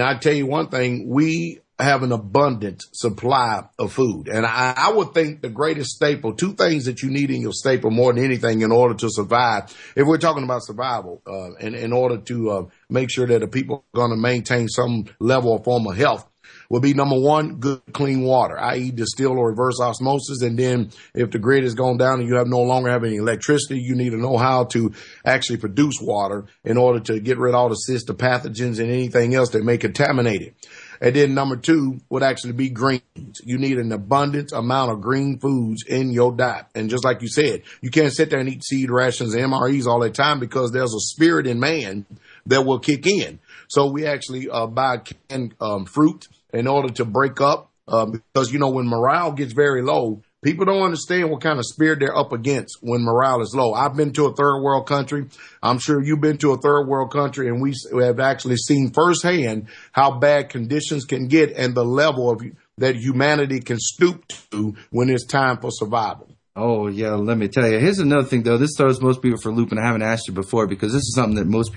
I tell you one thing, we have an abundant supply of food. And I would think the greatest staple, 2 things that you need in your staple more than anything in order to survive, if we're talking about survival, and in order to make sure that the people are going to maintain some level or form of health, would be number 1, good, clean water, i.e. distilled or reverse osmosis. And then if the grid has gone down and you no longer have any electricity, you need to know how to actually produce water in order to get rid of all the cysts, the pathogens, and anything else that may contaminate it. And then number 2 would actually be greens. You need an abundant amount of green foods in your diet. And just like you said, you can't sit there and eat seed rations and MREs all the time because there's a spirit in man that will kick in. So we actually buy canned fruit in order to break up, because, you know, when morale gets very low, people don't understand what kind of spirit they're up against when morale is low. I've been to a third world country. I'm sure you've been to a third world country, and we have actually seen firsthand how bad conditions can get and the level of that humanity can stoop to when it's time for survival. Oh, yeah, let me tell you. Here's another thing, though. This throws most people for a loop, and I haven't asked you before because this is something that most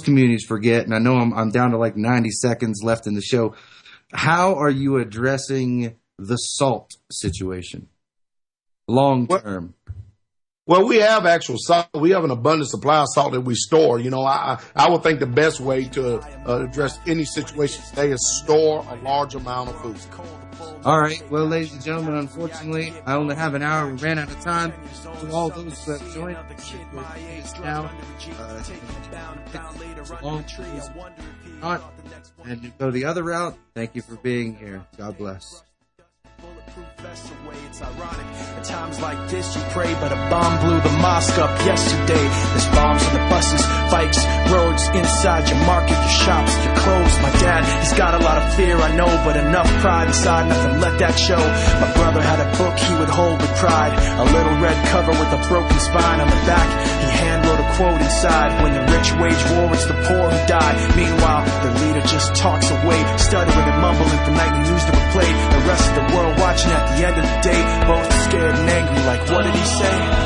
communities forget, and I know I'm down to like 90 seconds left in the show. How are you addressing the salt situation long term? Well, we have actual salt. We have an abundant supply of salt that we store. You know, I would think the best way to address any situation today is store a large amount of food. All right. Well, ladies and gentlemen, unfortunately, I only have an hour. We ran out of time. To all those who have joined us now, and to go the other route, thank you for being here. God bless. It's ironic. At times like this, you pray, but a bomb blew the mosque up yesterday. There's bombs on the buses, bikes, roads, inside your market, your shops, your clothes. My dad, he's got a lot of fear, I know, but enough pride inside, nothing let that show. My brother had a book he would hold with pride, a little red cover with a broken spine on the back. He hand wrote a quote inside: when the rich wage war, it's the poor who die. Meanwhile, the leader just talks away, stuttering and mumbling for nightly news to replay. The rest of the world watching at the end of the day, both scared and angry, like, what did he say?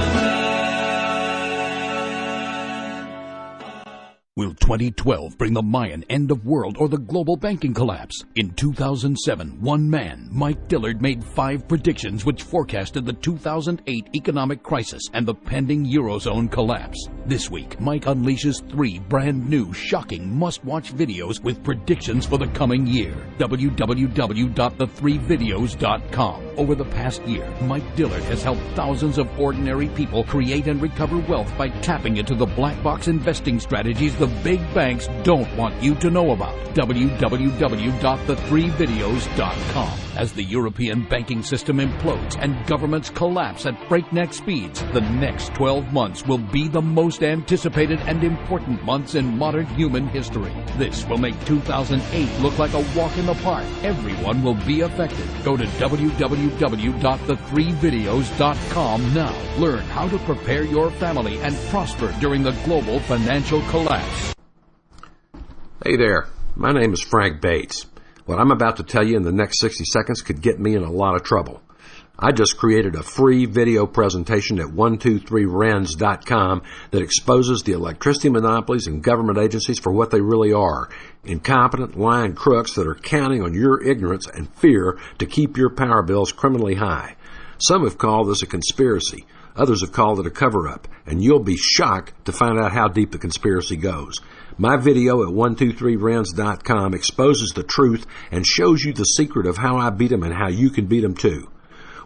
Will 2012 bring the Mayan end of world or the global banking collapse? In 2007, one man, Mike Dillard, made 5 predictions which forecasted the 2008 economic crisis and the pending Eurozone collapse. This week, Mike unleashes 3 brand new, shocking, must-watch videos with predictions for the coming year. www.the3videos.com. Over the past year, Mike Dillard has helped thousands of ordinary people create and recover wealth by tapping into the black box investing strategies the big banks don't want you to know about. www.the3videos.com. As the European banking system implodes and governments collapse at breakneck speeds, the next 12 months will be the most anticipated and important months in modern human history. This will make 2008 look like a walk in the park. Everyone will be affected. Go to www.the3videos.com now. Learn how to prepare your family and prosper during the global financial collapse. Hey there, my name is Frank Bates. What I'm about to tell you in the next 60 seconds could get me in a lot of trouble. I just created a free video presentation at 123rens.com that exposes the electricity monopolies and government agencies for what they really are: incompetent, lying crooks that are counting on your ignorance and fear to keep your power bills criminally high. Some have called this a conspiracy. Others have called it a cover-up, and you'll be shocked to find out how deep the conspiracy goes. My video at 123rens.com exposes the truth and shows you the secret of how I beat them and how you can beat them too.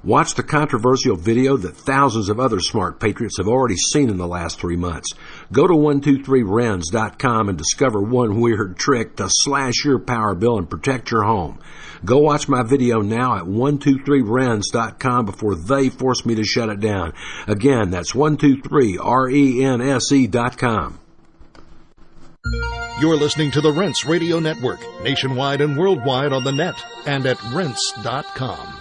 Watch the controversial video that thousands of other smart patriots have already seen in the last 3 months. Go to 123rens.com and discover one weird trick to slash your power bill and protect your home. Go watch my video now at 123rens.com before they force me to shut it down. Again, that's 123rense.com. You're listening to the Rents Radio Network, nationwide and worldwide on the net and at rents.com.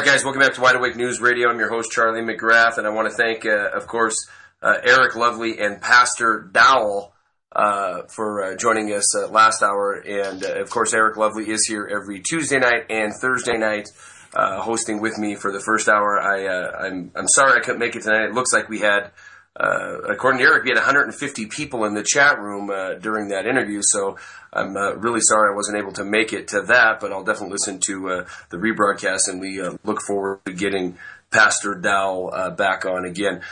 Guys, welcome back to Wide Awake News Radio. I'm your host, Charlie McGrath, and I want to thank, of course, Eric Lovely and Pastor Dowell for joining us last hour. And, of course, Eric Lovely is here every Tuesday night and Thursday night hosting with me for the first hour. I'm sorry I couldn't make it tonight. It looks like we had according to Eric, we had 150 people in the chat room during that interview, so I'm really sorry I wasn't able to make it to that, but I'll definitely listen to the rebroadcast, and we look forward to getting Pastor Dow back on again.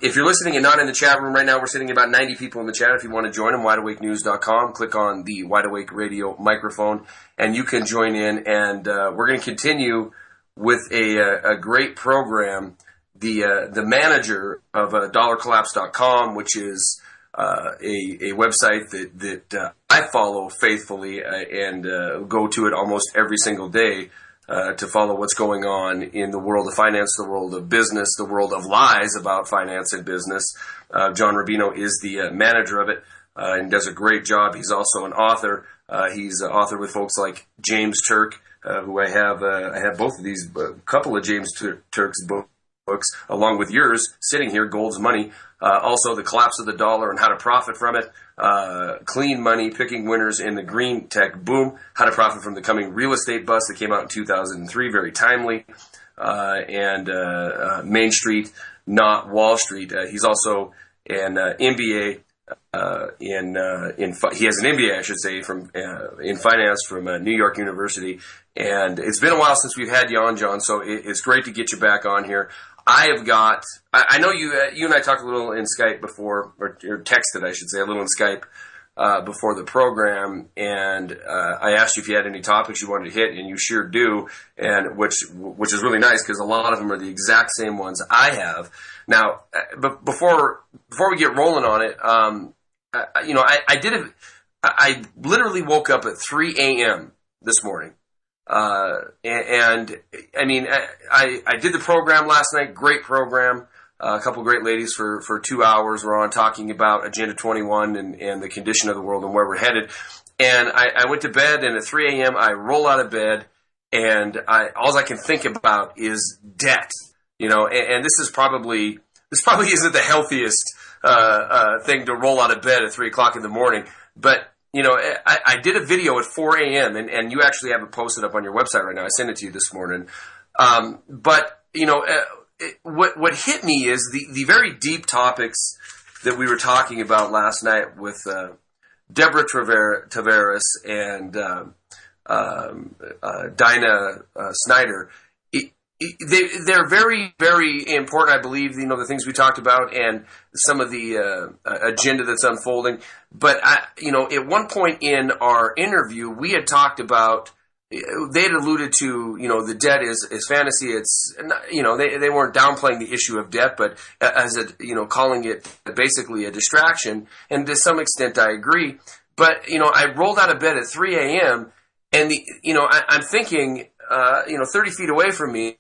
If you're listening and not in the chat room right now, we're sitting at about 90 people in the chat. If you want to join them, WideAwakeNews.com, click on the Wide Awake Radio microphone, and you can join in, and we're going to continue with a great program. The manager of DollarCollapse.com, which is a website that I follow faithfully and go to it almost every single day to follow what's going on in the world of finance, the world of business, the world of lies about finance and business. John Rubino is the manager of it and does a great job. He's also an author. He's an author with folks like James Turk, who I have both of these, couple of James Turk's books, along with yours, sitting here, Gold's Money. Also, The Collapse of the Dollar and How to Profit from It. Clean Money, Picking Winners in the Green Tech Boom. How to Profit from the Coming Real Estate Bust that came out in 2003, very timely. And Main Street, Not Wall Street. He's also an MBA he has an MBA, I should say, from in finance from New York University. And it's been a while since we've had you on, John, so it's great to get you back on here. I know you and I talked a little in Skype before, or texted, I should say, a little in Skype before the program, and I asked you if you had any topics you wanted to hit, and you sure do, and which is really nice because a lot of them are the exact same ones I have. Now, before we get rolling on it, I literally woke up at 3 a.m. this morning. And I mean, I did the program last night, great program. A couple of great ladies for 2 hours were on talking about Agenda 21 and the condition of the world and where we're headed. And I went to bed, and at 3 a.m. I roll out of bed, and all I can think about is debt, and this probably isn't the healthiest, thing to roll out of bed at 3 o'clock in the morning, but I did a video at 4 a.m. and you actually have it posted up on your website right now. I sent it to you this morning. But what hit me is the very deep topics that we were talking about last night with Deborah Tavares and Dinah Snyder. They're very, very important, I believe, the things we talked about and some of the agenda that's unfolding. But, at one point in our interview, we had talked about, they had alluded to, the debt is fantasy. It's, they weren't downplaying the issue of debt, but as calling it basically a distraction. And to some extent, I agree. But, I rolled out of bed at 3 a.m. and I'm thinking, 30 feet away from me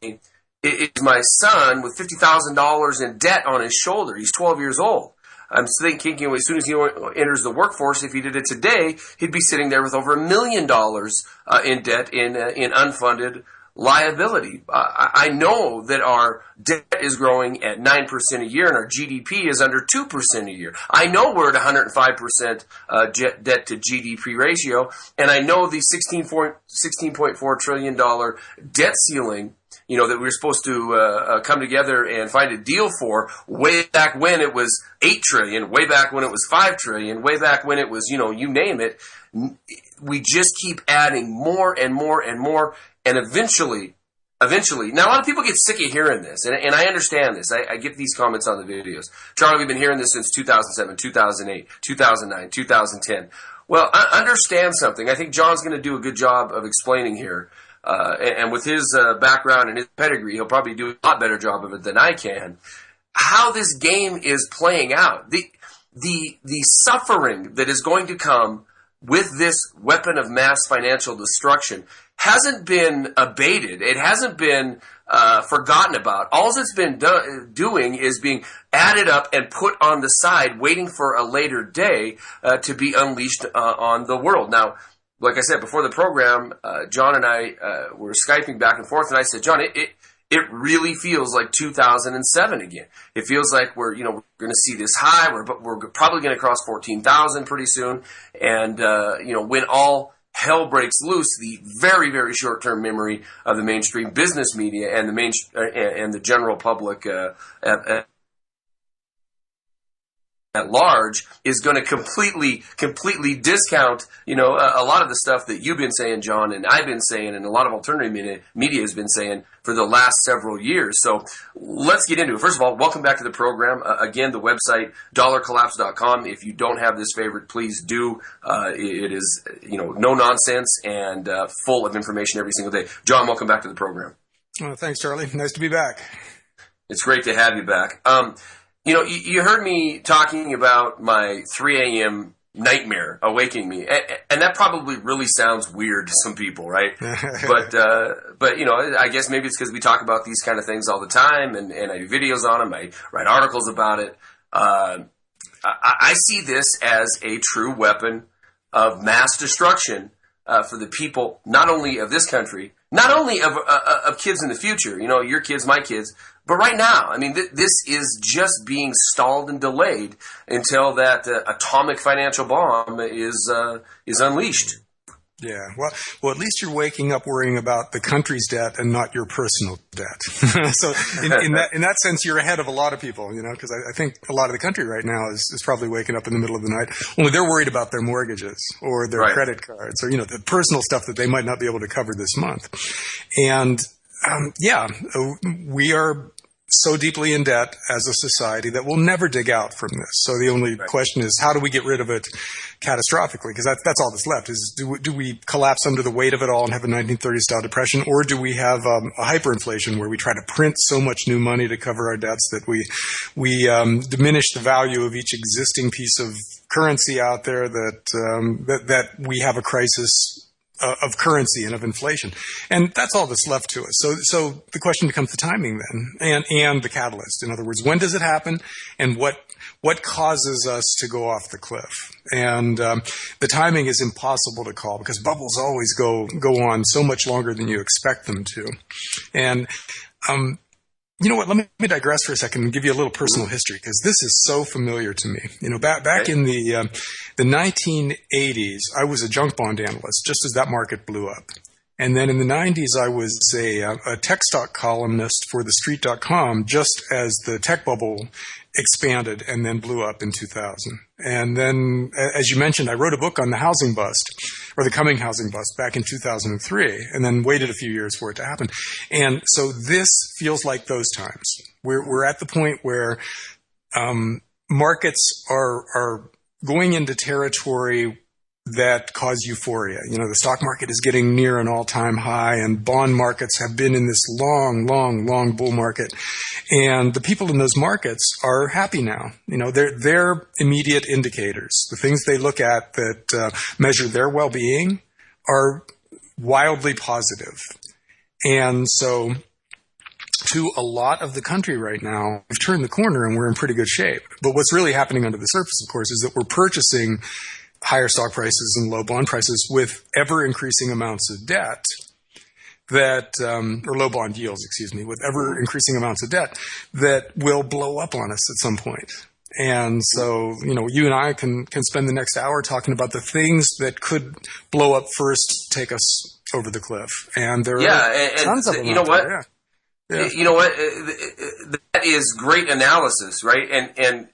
is my son with $50,000 in debt on his shoulder. He's 12 years old. I'm thinking, as soon as he enters the workforce, if he did it today, he'd be sitting there with over $1 million in debt in unfunded liability. I know that our debt is growing at 9% a year and our GDP is under 2% a year. I know we're at 105% debt to GDP ratio, and I know the $16.4 trillion debt ceiling, that we were supposed to come together and find a deal for way back when it was $8 trillion, way back when it was $5 trillion, way back when it was, you name it. We just keep adding more and more and more. And eventually, now a lot of people get sick of hearing this, and I understand this. I get these comments on the videos. Charlie, we've been hearing this since 2007, 2008, 2009, 2010. Well, understand something. I think John's going to do a good job of explaining here. And with his background and his pedigree, he'll probably do a lot better job of it than I can. How this game is playing out. The suffering that is going to come with this weapon of mass financial destruction hasn't been abated. It hasn't been forgotten about. All it's been doing is being added up and put on the side, waiting for a later day to be unleashed on the world. Now, like I said, before the program, John and I were Skyping back and forth, and I said, John, it really feels like 2007 again. It feels like we're going to see this high, but we're probably going to cross 14,000 pretty soon. And, when all hell breaks loose, the very, very short-term memory of the mainstream business media and the general public at large is going to completely discount, a lot of the stuff that you've been saying, John, and I've been saying, and a lot of alternative media has been saying for the last several years. So let's get into it. First of all, welcome back to the program. Again, the website, dollarcollapse.com. If you don't have this favorite, please do. It is, no nonsense and full of information every single day. John, welcome back to the program. Thanks, Charlie. Nice to be back. It's great to have you back. You heard me talking about my 3 a.m. nightmare awakening me, and that probably really sounds weird to some people, right? but I guess maybe it's because we talk about these kind of things all the time, and I do videos on them. I write articles about it. I see this as a true weapon of mass destruction for the people, not only of this country, not only of kids in the future, your kids, my kids, but right now. I mean, this is just being stalled and delayed until that atomic financial bomb is unleashed. Yeah, well, at least you're waking up worrying about the country's debt and not your personal debt. So in that sense, you're ahead of a lot of people, because I think a lot of the country right now is probably waking up in the middle of the night. Only they're worried about their mortgages or their credit cards or, the personal stuff that they might not be able to cover this month. And, we are so deeply in debt as a society that we'll never dig out from this. So the only question is, how do we get rid of it catastrophically? Because that's all that's left is, do we collapse under the weight of it all and have a 1930s style depression, or do we have a hyperinflation where we try to print so much new money to cover our debts that we diminish the value of each existing piece of currency out there, that we have a crisis of currency and of inflation. And that's all that's left to us. So the question becomes the timing then, and the catalyst. In other words, when does it happen, and what causes us to go off the cliff? And the timing is impossible to call because bubbles always go on so much longer than you expect them to. And you know what? Let me digress for a second and give you a little personal history because this is so familiar to me. Back in the 1980s, I was a junk bond analyst just as that market blew up. And then in the 90s, I was a tech stock columnist for TheStreet.com just as the tech bubble expanded and then blew up in 2000. And then, as you mentioned, I wrote a book on the housing bust, or the coming housing bust, back in 2003, and then waited a few years for it to happen. And so this feels like those times. We're at the point where markets are going into territory that cause euphoria. The stock market is getting near an all-time high, and bond markets have been in this long bull market. And the people in those markets are happy now. They're immediate indicators. The things they look at that measure their well-being are wildly positive. And so to a lot of the country right now, we've turned the corner and we're in pretty good shape. But what's really happening under the surface, of course, is that we're purchasing higher stock prices and low bond prices with ever-increasing amounts of debt or low bond yields, with ever-increasing amounts of debt that will blow up on us at some point. And so, you and I can spend the next hour talking about the things that could blow up first, take us over the cliff. And there are tons of them. You know what? That is great analysis, right? And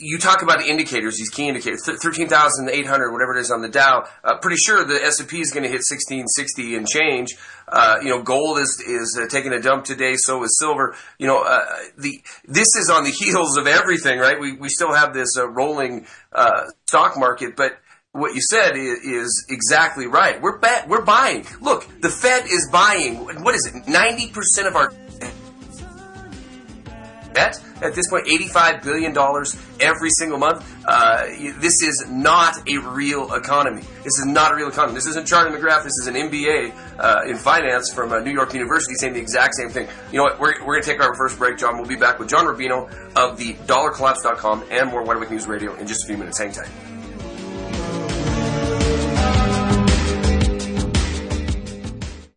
you talk about the indicators, these key indicators, 13,800, whatever it is on the Dow. Pretty sure the S&P is going to hit 1660 and change. Gold is taking a dump today. So is silver. This is on the heels of everything, right? We still have this rolling stock market, but what you said is exactly right. We're buying. Look, the Fed is buying. What is it? 90% of our debt at this point, $85 billion every single month. This is not a real economy. This is not a real economy. This isn't Charlie McGrath. This is an MBA in finance from New York University saying the exact same thing. You know what? We're going to take our first break, John. We'll be back with John Rubino of the dollarcollapse.com and more WideAwakeNews Radio in just a few minutes. Hang tight.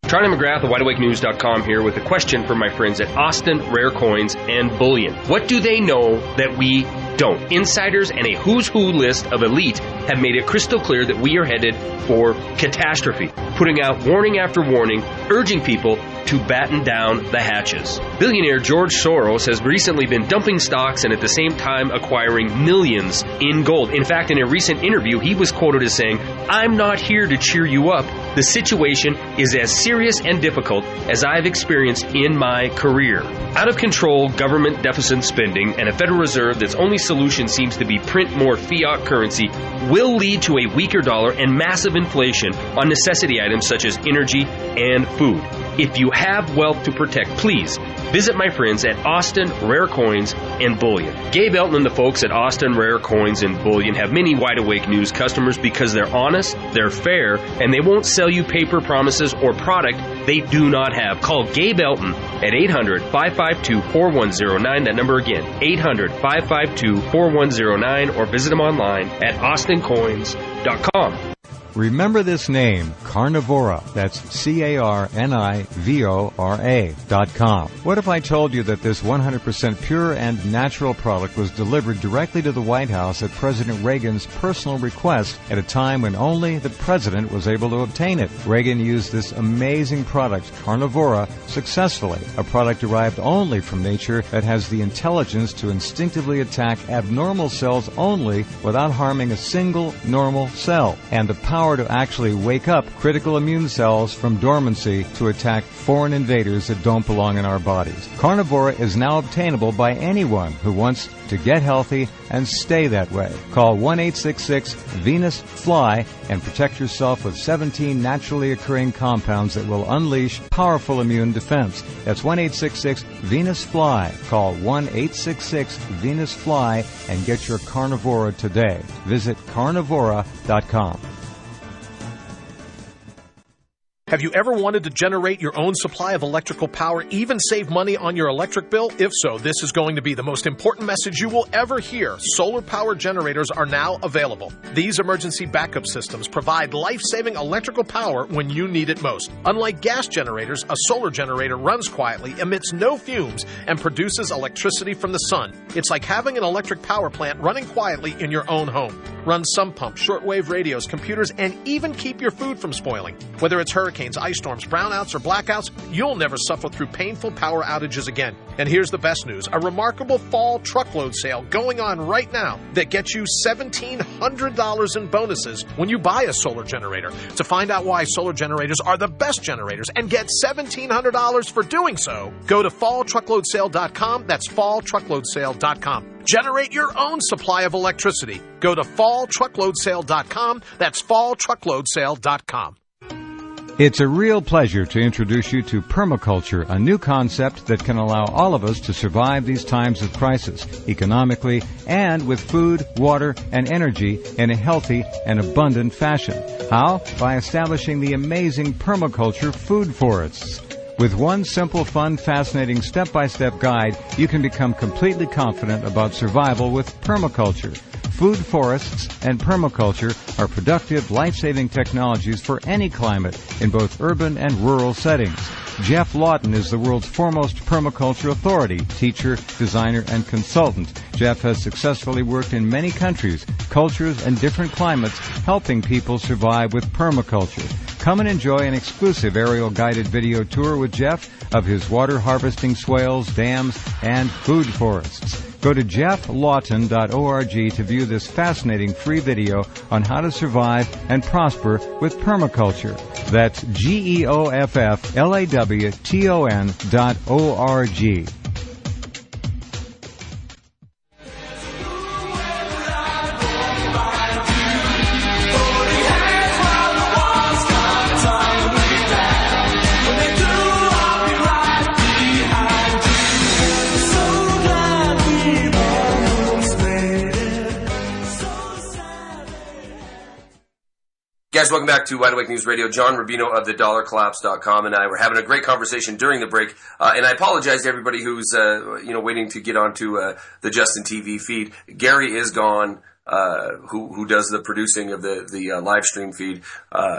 Charlie McGrath of WideAwakeNews.com here with a question from my friends at Austin Rare Coins and Bullion. What do they know that we don't? Insiders and a who's who list of elite have made it crystal clear that we are headed for catastrophe, putting out warning after warning, urging people to batten down the hatches. Billionaire George Soros has recently been dumping stocks and at the same time acquiring millions in gold. In fact, in a recent interview, he was quoted as saying, "I'm not here to cheer you up. The situation is as serious and difficult as I've experienced in my career." Out of control government deficit spending and a Federal Reserve that's only solution seems to be print more fiat currency will lead to a weaker dollar and massive inflation on necessity items such as energy and food. If you have wealth to protect, please visit my friends at Austin Rare Coins and Bullion. Gabe Elton and the folks at Austin Rare Coins and Bullion have many Wide Awake News customers because they're honest, they're fair, and they won't sell you paper promises or product they do not have. Call Gabe Elton at 800-552-4109. That number again, 800-552-4109, or visit him online at austincoins.com. Remember this name, Carnivora. That's CARNIVORA.com. What if I told you that this 100% pure and natural product was delivered directly to the White House at President Reagan's personal request at a time when only the president was able to obtain it? Reagan used this amazing product, Carnivora, successfully, a product derived only from nature that has the intelligence to instinctively attack abnormal cells only without harming a single normal cell, and the power to actually wake up critical immune cells from dormancy to attack foreign invaders that don't belong in our bodies. Carnivora is now obtainable by anyone who wants to get healthy and stay that way. Call 1-866-VENUS-FLY and protect yourself with 17 naturally occurring compounds that will unleash powerful immune defense. That's 1-866-VENUS-FLY. Call 1-866-VENUS-FLY and get your Carnivora today. Visit carnivora.com. Have you ever wanted to generate your own supply of electrical power, even save money on your electric bill? If so, this is going to be the most important message you will ever hear. Solar power generators are now available. These emergency backup systems provide life-saving electrical power when you need it most. Unlike gas generators, a solar generator runs quietly, emits no fumes, and produces electricity from the sun. It's like having an electric power plant running quietly in your own home. Run sump pumps, shortwave radios, computers, and even keep your food from spoiling. Whether it's hurricanes, ice storms, brownouts, or blackouts, you'll never suffer through painful power outages again. And here's the best news. A remarkable fall truckload sale going on right now that gets you $1,700 in bonuses when you buy a solar generator. To find out why solar generators are the best generators and get $1,700 for doing so, go to falltruckloadsale.com. That's falltruckloadsale.com. Generate your own supply of electricity. Go to falltruckloadsale.com. That's falltruckloadsale.com. It's a real pleasure to introduce you to permaculture, a new concept that can allow all of us to survive these times of crisis, economically and with food, water, and energy in a healthy and abundant fashion. How? By establishing the amazing permaculture food forests. With one simple, fun, fascinating step-by-step guide, you can become completely confident about survival with permaculture. Food forests and permaculture are productive, life-saving technologies for any climate in both urban and rural settings. Jeff Lawton is the world's foremost permaculture authority, teacher, designer, and consultant. Jeff has successfully worked in many countries, cultures, and different climates, helping people survive with permaculture. Come and enjoy an exclusive aerial guided video tour with Jeff of his water harvesting swales, dams, and food forests. Go to jefflawton.org to view this fascinating free video on how to survive and prosper with permaculture. That's GEOFFLAWTON.org. Guys, welcome back to Wide Awake News Radio. John Rubino of the DollarCollapse.com and I were having a great conversation during the break. And I apologize to everybody who's waiting to get onto the Justin TV feed. Gary is gone, who does the producing of the live stream feed.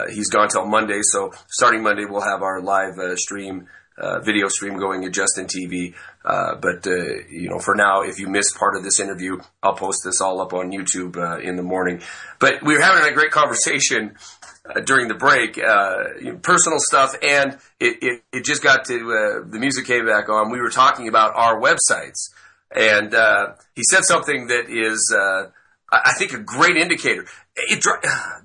He's gone till Monday, so starting Monday we'll have our live stream video stream going at Justin TV. But for now, if you missed part of this interview, I'll post this all up on YouTube in the morning. But we were having a great conversation during the break, personal stuff, and it just got to the music came back on. We were talking about our websites, and he said something that is, I think, a great indicator.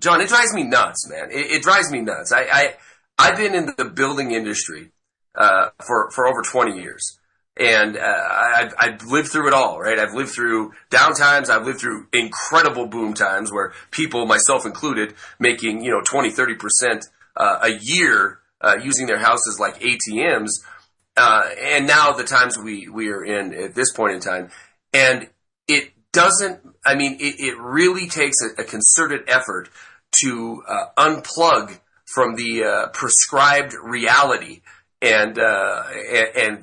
John, it drives me nuts, man. It drives me nuts. I've been in the building industry for over 20 years. And I've lived through it all, right? I've lived through down times. I've lived through incredible boom times where people, myself included, making 20, 30% a year using their houses like ATMs. And now the times we are in at this point in time, and it doesn't. I mean, it really takes a concerted effort to unplug from the prescribed reality. And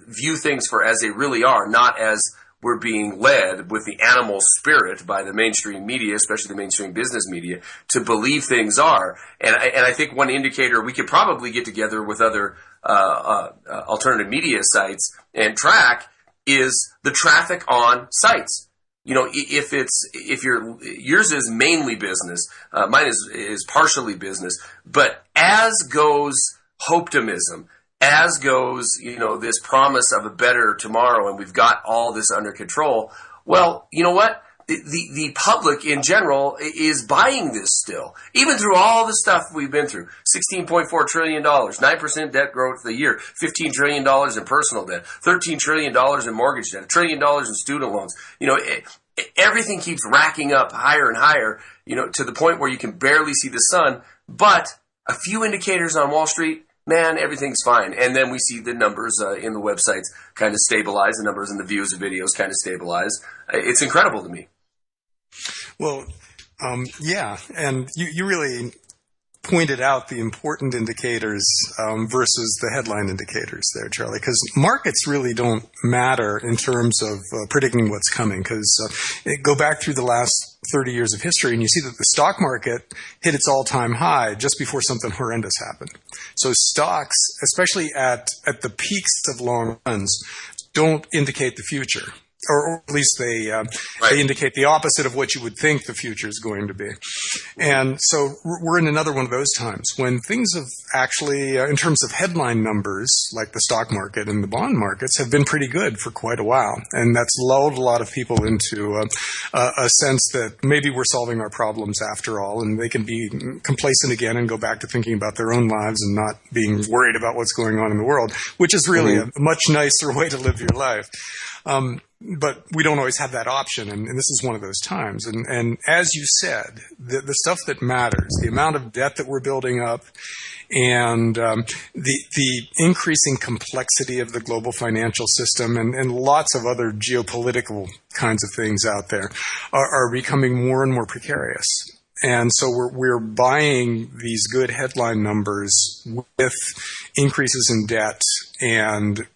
view things for as they really are, not as we're being led with the animal spirit by the mainstream media, especially the mainstream business media, to believe things are. And I think one indicator we could probably get together with other alternative media sites and track is the traffic on sites. If yours is mainly business, mine is partially business, but as goes Hopetimism, as goes, this promise of a better tomorrow, and we've got all this under control. Well, you know what? The public in general is buying this still, even through all the stuff we've been through. $16.4 trillion, 9% debt growth a year, $15 trillion in personal debt, $13 trillion in mortgage debt, $1 trillion in student loans. Everything keeps racking up higher and higher, to the point where you can barely see the sun. But a few indicators on Wall Street, man, everything's fine. And then we see the numbers in the websites kind of stabilize, the numbers in the views of videos kind of stabilize. It's incredible to me. Well, yeah, and you really pointed out the important indicators versus the headline indicators there, Charlie, because markets really don't matter in terms of predicting what's coming, because go back through the last 30 years of history and you see that the stock market hit its all-time high just before something horrendous happened. So stocks, especially at the peaks of long runs, don't indicate the future. Or at least they indicate the opposite of what you would think the future is going to be. And so we're in another one of those times when things have actually, in terms of headline numbers, like the stock market and the bond markets, have been pretty good for quite a while. And that's lulled a lot of people into a sense that maybe we're solving our problems after all, and they can be complacent again and go back to thinking about their own lives and not being worried about what's going on in the world, which is really a much nicer way to live your life. But we don't always have that option, and this is one of those times. And as you said, the stuff that matters, the amount of debt that we're building up, and the increasing complexity of the global financial system, and lots of other geopolitical kinds of things out there are becoming more and more precarious. And so we're buying these good headline numbers with increases in debt and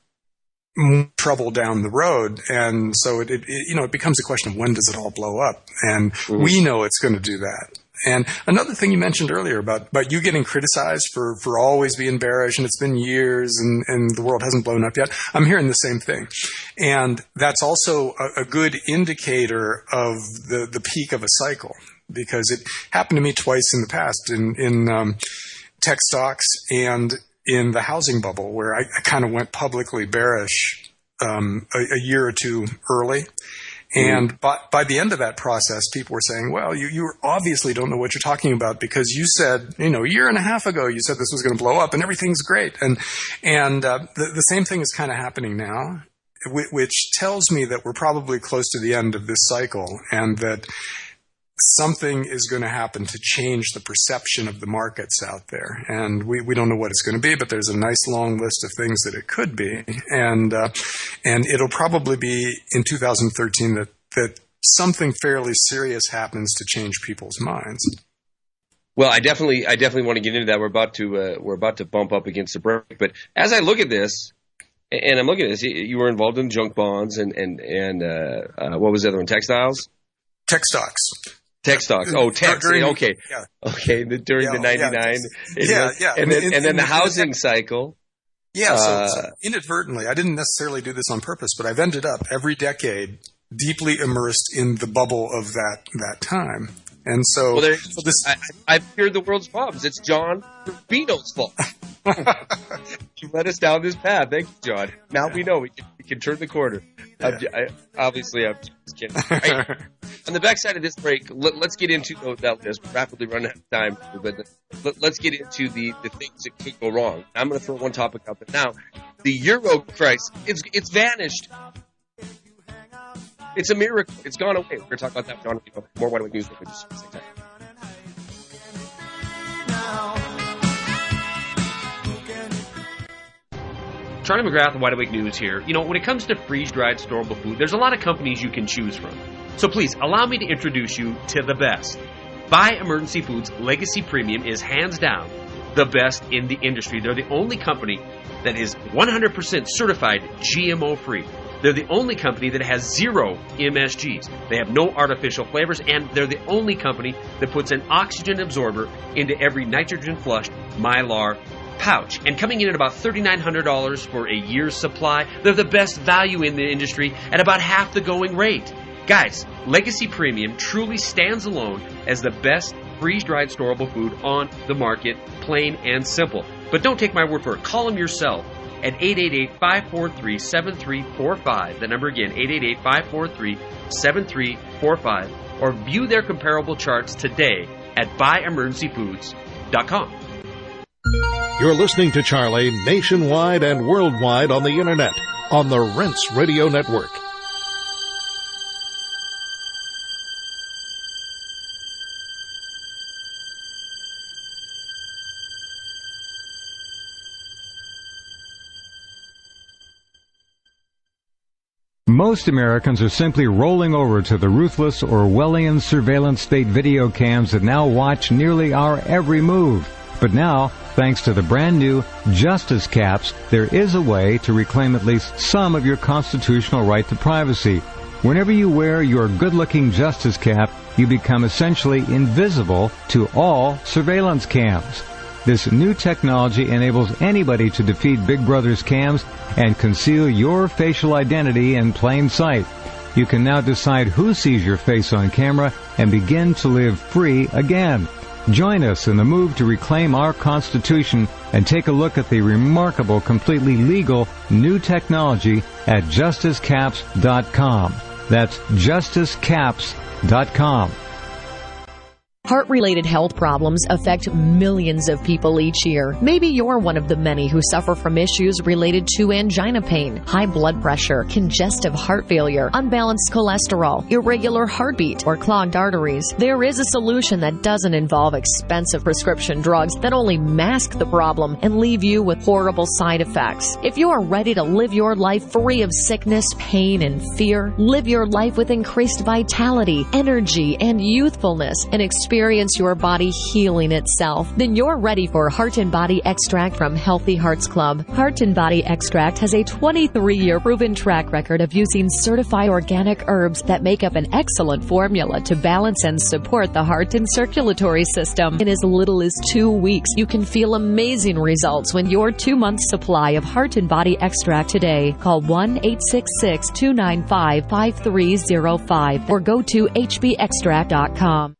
trouble down the road, and so it becomes a question of when does it all blow up, and we know it's going to do that. And another thing you mentioned earlier about you getting criticized for always being bearish, and it's been years, and the world hasn't blown up yet. I'm hearing the same thing, and that's also a good indicator of the peak of a cycle, because it happened to me twice in the past in tech stocks and in the housing bubble, where I kind of went publicly bearish a year or two early. And by the end of that process, people were saying, well, you obviously don't know what you're talking about, because you said, a year and a half ago, you said this was going to blow up and everything's great. And the same thing is kind of happening now, which tells me that we're probably close to the end of this cycle, and that something is going to happen to change the perception of the markets out there. And we don't know what it's going to be, but there's a nice long list of things that it could be. And it'll probably be in 2013 that something fairly serious happens to change people's minds. Well, I definitely want to get into that. We're about to bump up against the break. But as I look at this, and I'm looking at this, you were involved in junk bonds and what was the other one? Textiles? Tech stocks. Tech stocks. Oh, tech. Okay. Yeah. Okay. During the 99. Yeah. And then the housing cycle. Yeah, so inadvertently, I didn't necessarily do this on purpose, but I've ended up every decade deeply immersed in the bubble of that time. And so, I've cured the world's problems. It's John Rubino's fault. You led us down this path. Thank you, John. Now we know we can turn the corner. Yeah. I'm just kidding. Right. On the backside of this break, let's get into that list. We're rapidly running out of time, but let's get into the things that could go wrong. I'm going to throw one topic up and now. The euro crisis, it's vanished. It's a miracle. It's gone away. We're going to talk about that with John Rubino. More Wide Awake News. Charlie McGrath and Wide Awake News here. You know, when it comes to freeze-dried, storable food, there's a lot of companies you can choose from. So please, allow me to introduce you to the best. Buy Emergency Foods Legacy Premium is hands down the best in the industry. They're the only company that is 100% certified GMO-free. They're the only company that has 0 MSGs. They have no artificial flavors, and they're the only company that puts an oxygen absorber into every nitrogen-flushed Mylar pouch. And coming in at about $3,900 for a year's supply, they're the best value in the industry at about half the going rate. Guys, Legacy Premium truly stands alone as the best freeze-dried storable food on the market, plain and simple. But don't take my word for it. Call them yourself at 888-543-7345. The number again, 888-543-7345. Or view their comparable charts today at buyemergencyfoods.com. You're listening to Charlie nationwide and worldwide on the internet on the Rents Radio Network. Most Americans are simply rolling over to the ruthless Orwellian surveillance state video cams that now watch nearly our every move. But now, thanks to the brand new Justice Caps, there is a way to reclaim at least some of your constitutional right to privacy. Whenever you wear your good-looking Justice Cap, you become essentially invisible to all surveillance cams. This new technology enables anybody to defeat Big Brother's cams and conceal your facial identity in plain sight. You can now decide who sees your face on camera and begin to live free again. Join us in the move to reclaim our Constitution and take a look at the remarkable, completely legal new technology at justicecaps.com. That's justicecaps.com. Heart-related health problems affect millions of people each year. Maybe you're one of the many who suffer from issues related to angina pain, high blood pressure, congestive heart failure, unbalanced cholesterol, irregular heartbeat, or clogged arteries. There is a solution that doesn't involve expensive prescription drugs that only mask the problem and leave you with horrible side effects. If you are ready to live your life free of sickness, pain, and fear, live your life with increased vitality, energy, and youthfulness, and experience your body healing itself, then you're ready for Heart and Body Extract from Healthy Hearts Club. Heart and Body Extract has a 23-year proven track record of using certified organic herbs that make up an excellent formula to balance and support the heart and circulatory system. In as little as 2 weeks, you can feel amazing results when your 2-month supply of Heart and Body Extract today. Call 1-866-295-5305 or go to hbextract.com.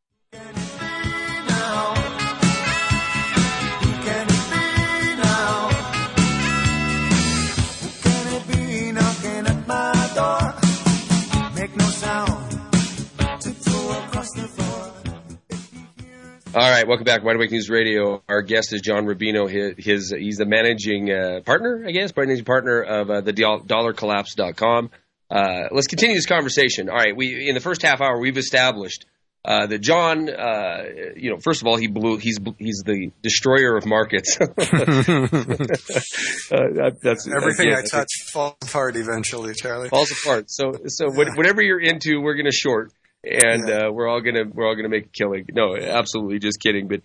All right, welcome back, Wide Awake News Radio. Our guest is John Rubino. He's the managing partner, I guess, managing partner of the dollarcollapse.com. Let's continue this conversation. All right, in the first half hour, we've established that John, first of all, he's the destroyer of markets. That's everything I touch falls apart eventually, Charlie. Falls apart. So whatever you're into, we're going to short. And we're all gonna make a killing. No, absolutely, just kidding. But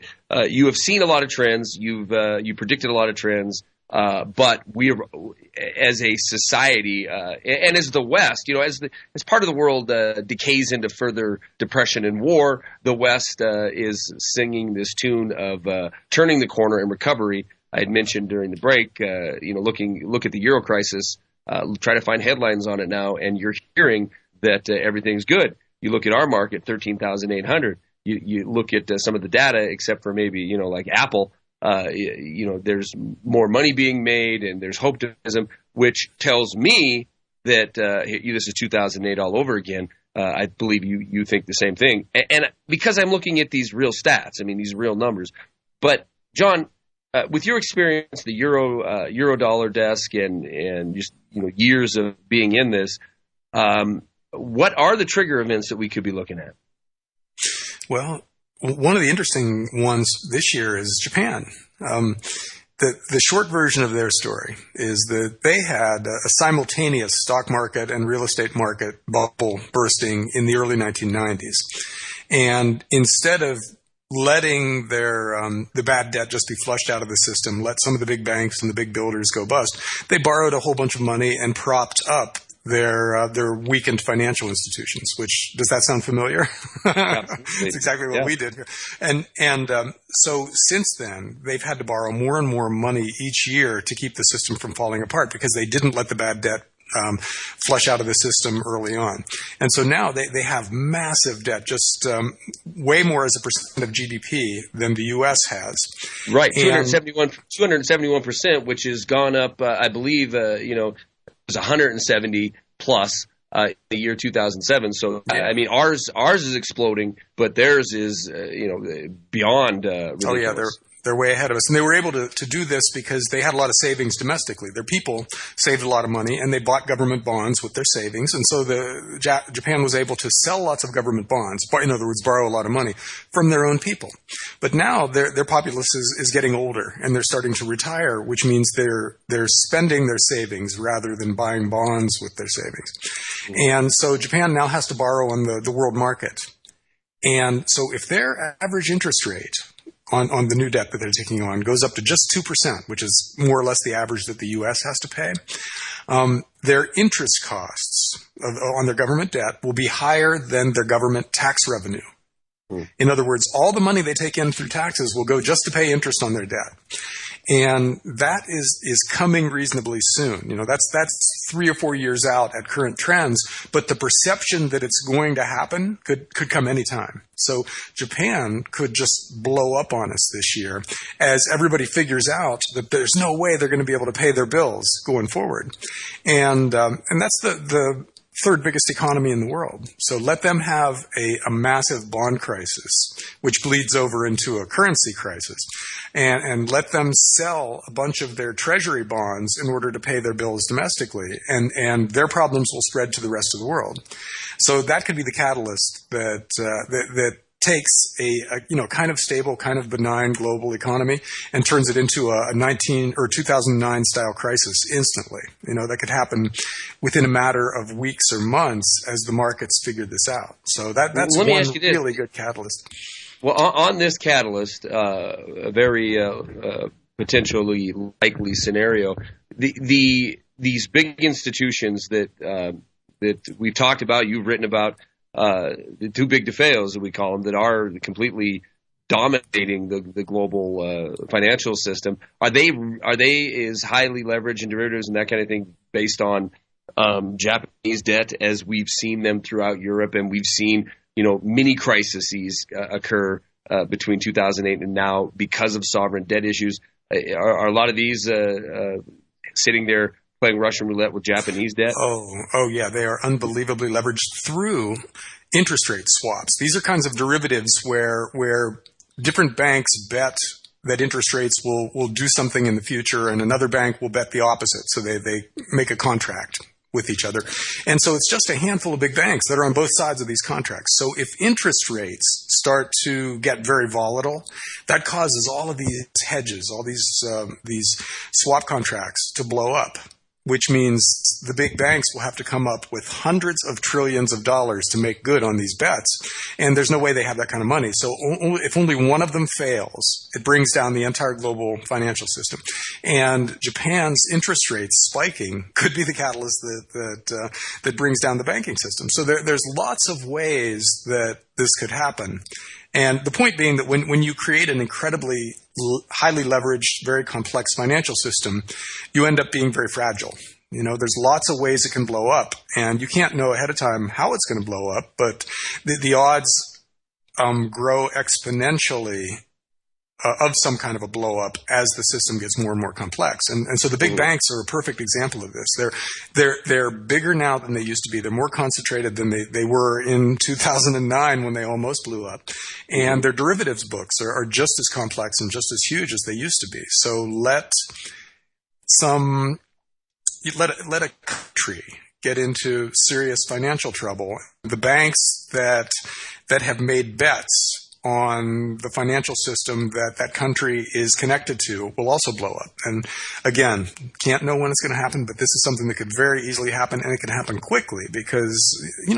you have seen a lot of trends. You predicted a lot of trends. But we, as a society, and as the West, as part of the world decays into further depression and war, the West is singing this tune of turning the corner and recovery. I had mentioned during the break, look at the Euro crisis, try to find headlines on it now, and you're hearing that everything's good. You look at our market, 13,800. You look at some of the data, except for maybe, like Apple, there's more money being made and there's optimism, which tells me that this is 2008 all over again. I believe you think the same thing. And because I'm looking at these real stats, these real numbers. But, John, with your experience, the Euro dollar desk and just years of being in this, what are the trigger events that we could be looking at? Well, one of the interesting ones this year is Japan. The short version of their story is that they had a simultaneous stock market and real estate market bubble bursting in the early 1990s. And instead of letting the bad debt just be flushed out of the system, let some of the big banks and the big builders go bust, they borrowed a whole bunch of money and propped up their weakened financial institutions. Which, does that sound familiar? It's exactly what we did. And so since then, they've had to borrow more and more money each year to keep the system from falling apart because they didn't let the bad debt flush out of the system early on. And so now they have massive debt, just way more as a percent of GDP than the U.S. has. Right, 271%, which has gone up, I believe, it was 170 plus the year 2007. So, ours is exploding, but theirs is, beyond. Oh, yeah, they're way ahead of us. And they were able to do this because they had a lot of savings domestically. Their people saved a lot of money, and they bought government bonds with their savings. And so Japan was able to sell lots of government bonds, in other words, borrow a lot of money from their own people. But now their populace is getting older, and they're starting to retire, which means they're spending their savings rather than buying bonds with their savings. And so Japan now has to borrow on the world market. And so if their average interest rate on the new debt that they're taking on goes up to just 2%, which is more or less the average that the U.S. has to pay, their interest costs on their government debt will be higher than their government tax revenue. In other words, all the money they take in through taxes will go just to pay interest on their debt. And that is coming reasonably soon. That's 3 or 4 years out at current trends, but the perception that it's going to happen could come anytime. So Japan could just blow up on us this year as everybody figures out that there's no way they're going to be able to pay their bills going forward. And that's the third biggest economy in the world. So let them have a massive bond crisis, which bleeds over into a currency crisis, and let them sell a bunch of their treasury bonds in order to pay their bills domestically, and their problems will spread to the rest of the world. So that could be the catalyst that takes a kind of stable, kind of benign global economy and turns it into a 2009 style crisis instantly. That could happen within a matter of weeks or months as the markets figure this out. So that's one really good catalyst. Well, on this catalyst, a very potentially likely scenario, these big institutions that we've talked about, you've written about, the too big to fail, as we call them, that are completely dominating the global financial system. Are they as highly leveraged in derivatives and that kind of thing based on Japanese debt as we've seen them throughout Europe, and we've seen mini crises occur between 2008 and now because of sovereign debt issues? Are a lot of these sitting there playing Russian roulette with Japanese debt? Oh yeah, they are unbelievably leveraged through interest rate swaps. These are kinds of derivatives where different banks bet that interest rates will do something in the future, and another bank will bet the opposite. So they make a contract with each other. And so it's just a handful of big banks that are on both sides of these contracts. So if interest rates start to get very volatile, that causes all of these hedges, all these swap contracts to blow up, which means the big banks will have to come up with hundreds of trillions of dollars to make good on these bets. And there's no way they have that kind of money. So if only one of them fails, it brings down the entire global financial system. And Japan's interest rates spiking could be the catalyst that brings down the banking system. So there's lots of ways that this could happen. And the point being that when you create an incredibly highly leveraged, very complex financial system, you end up being very fragile. There's lots of ways it can blow up, and you can't know ahead of time how it's going to blow up, but the odds grow exponentially of some kind of a blow up as the system gets more and more complex. And so the big banks are a perfect example of this. They're bigger now than they used to be. They're more concentrated than they were in 2009 when they almost blew up. And their derivatives books are just as complex and just as huge as they used to be. So let a country get into serious financial trouble. The banks that have made bets on the financial system that country is connected to will also blow up. And again, can't know when it's going to happen, but this is something that could very easily happen, and it can happen quickly because,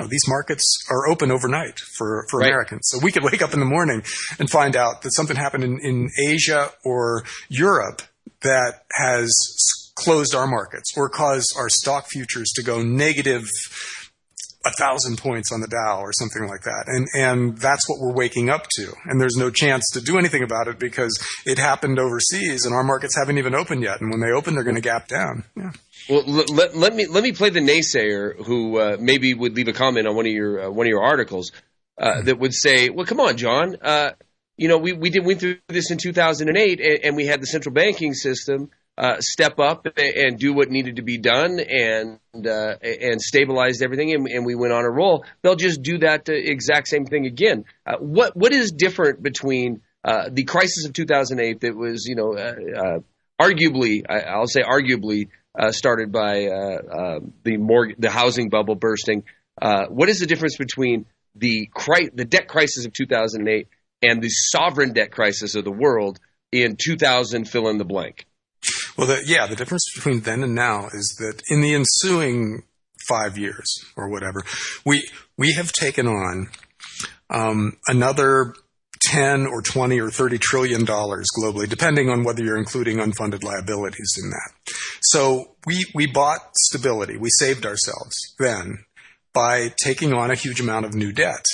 these markets are open overnight for right. Americans. So we could wake up in the morning and find out that something happened in Asia or Europe that has closed our markets or caused our stock futures to go negative 1,000 points on the Dow or something like that. And that's what we're waking up to. And there's no chance to do anything about it because it happened overseas and our markets haven't even opened yet. And when they open, they're going to gap down. Yeah. Well, let me play the naysayer who maybe would leave a comment on one of your articles that would say, well, come on, John. We went through this in 2008 and we had the central banking system step up and do what needed to be done and stabilized everything, and we went on a roll. They'll just do that exact same thing again. What is different between the crisis of 2008 that was, arguably started by the housing bubble bursting? What is the difference between the debt crisis of 2008 and the sovereign debt crisis of the world in 2000? Fill in the blank. Well, the difference between then and now is that in the ensuing 5 years or whatever, we have taken on another 10 or 20 or 30 trillion dollars globally, depending on whether you're including unfunded liabilities in that. So we bought stability. We saved ourselves then by taking on a huge amount of new debt.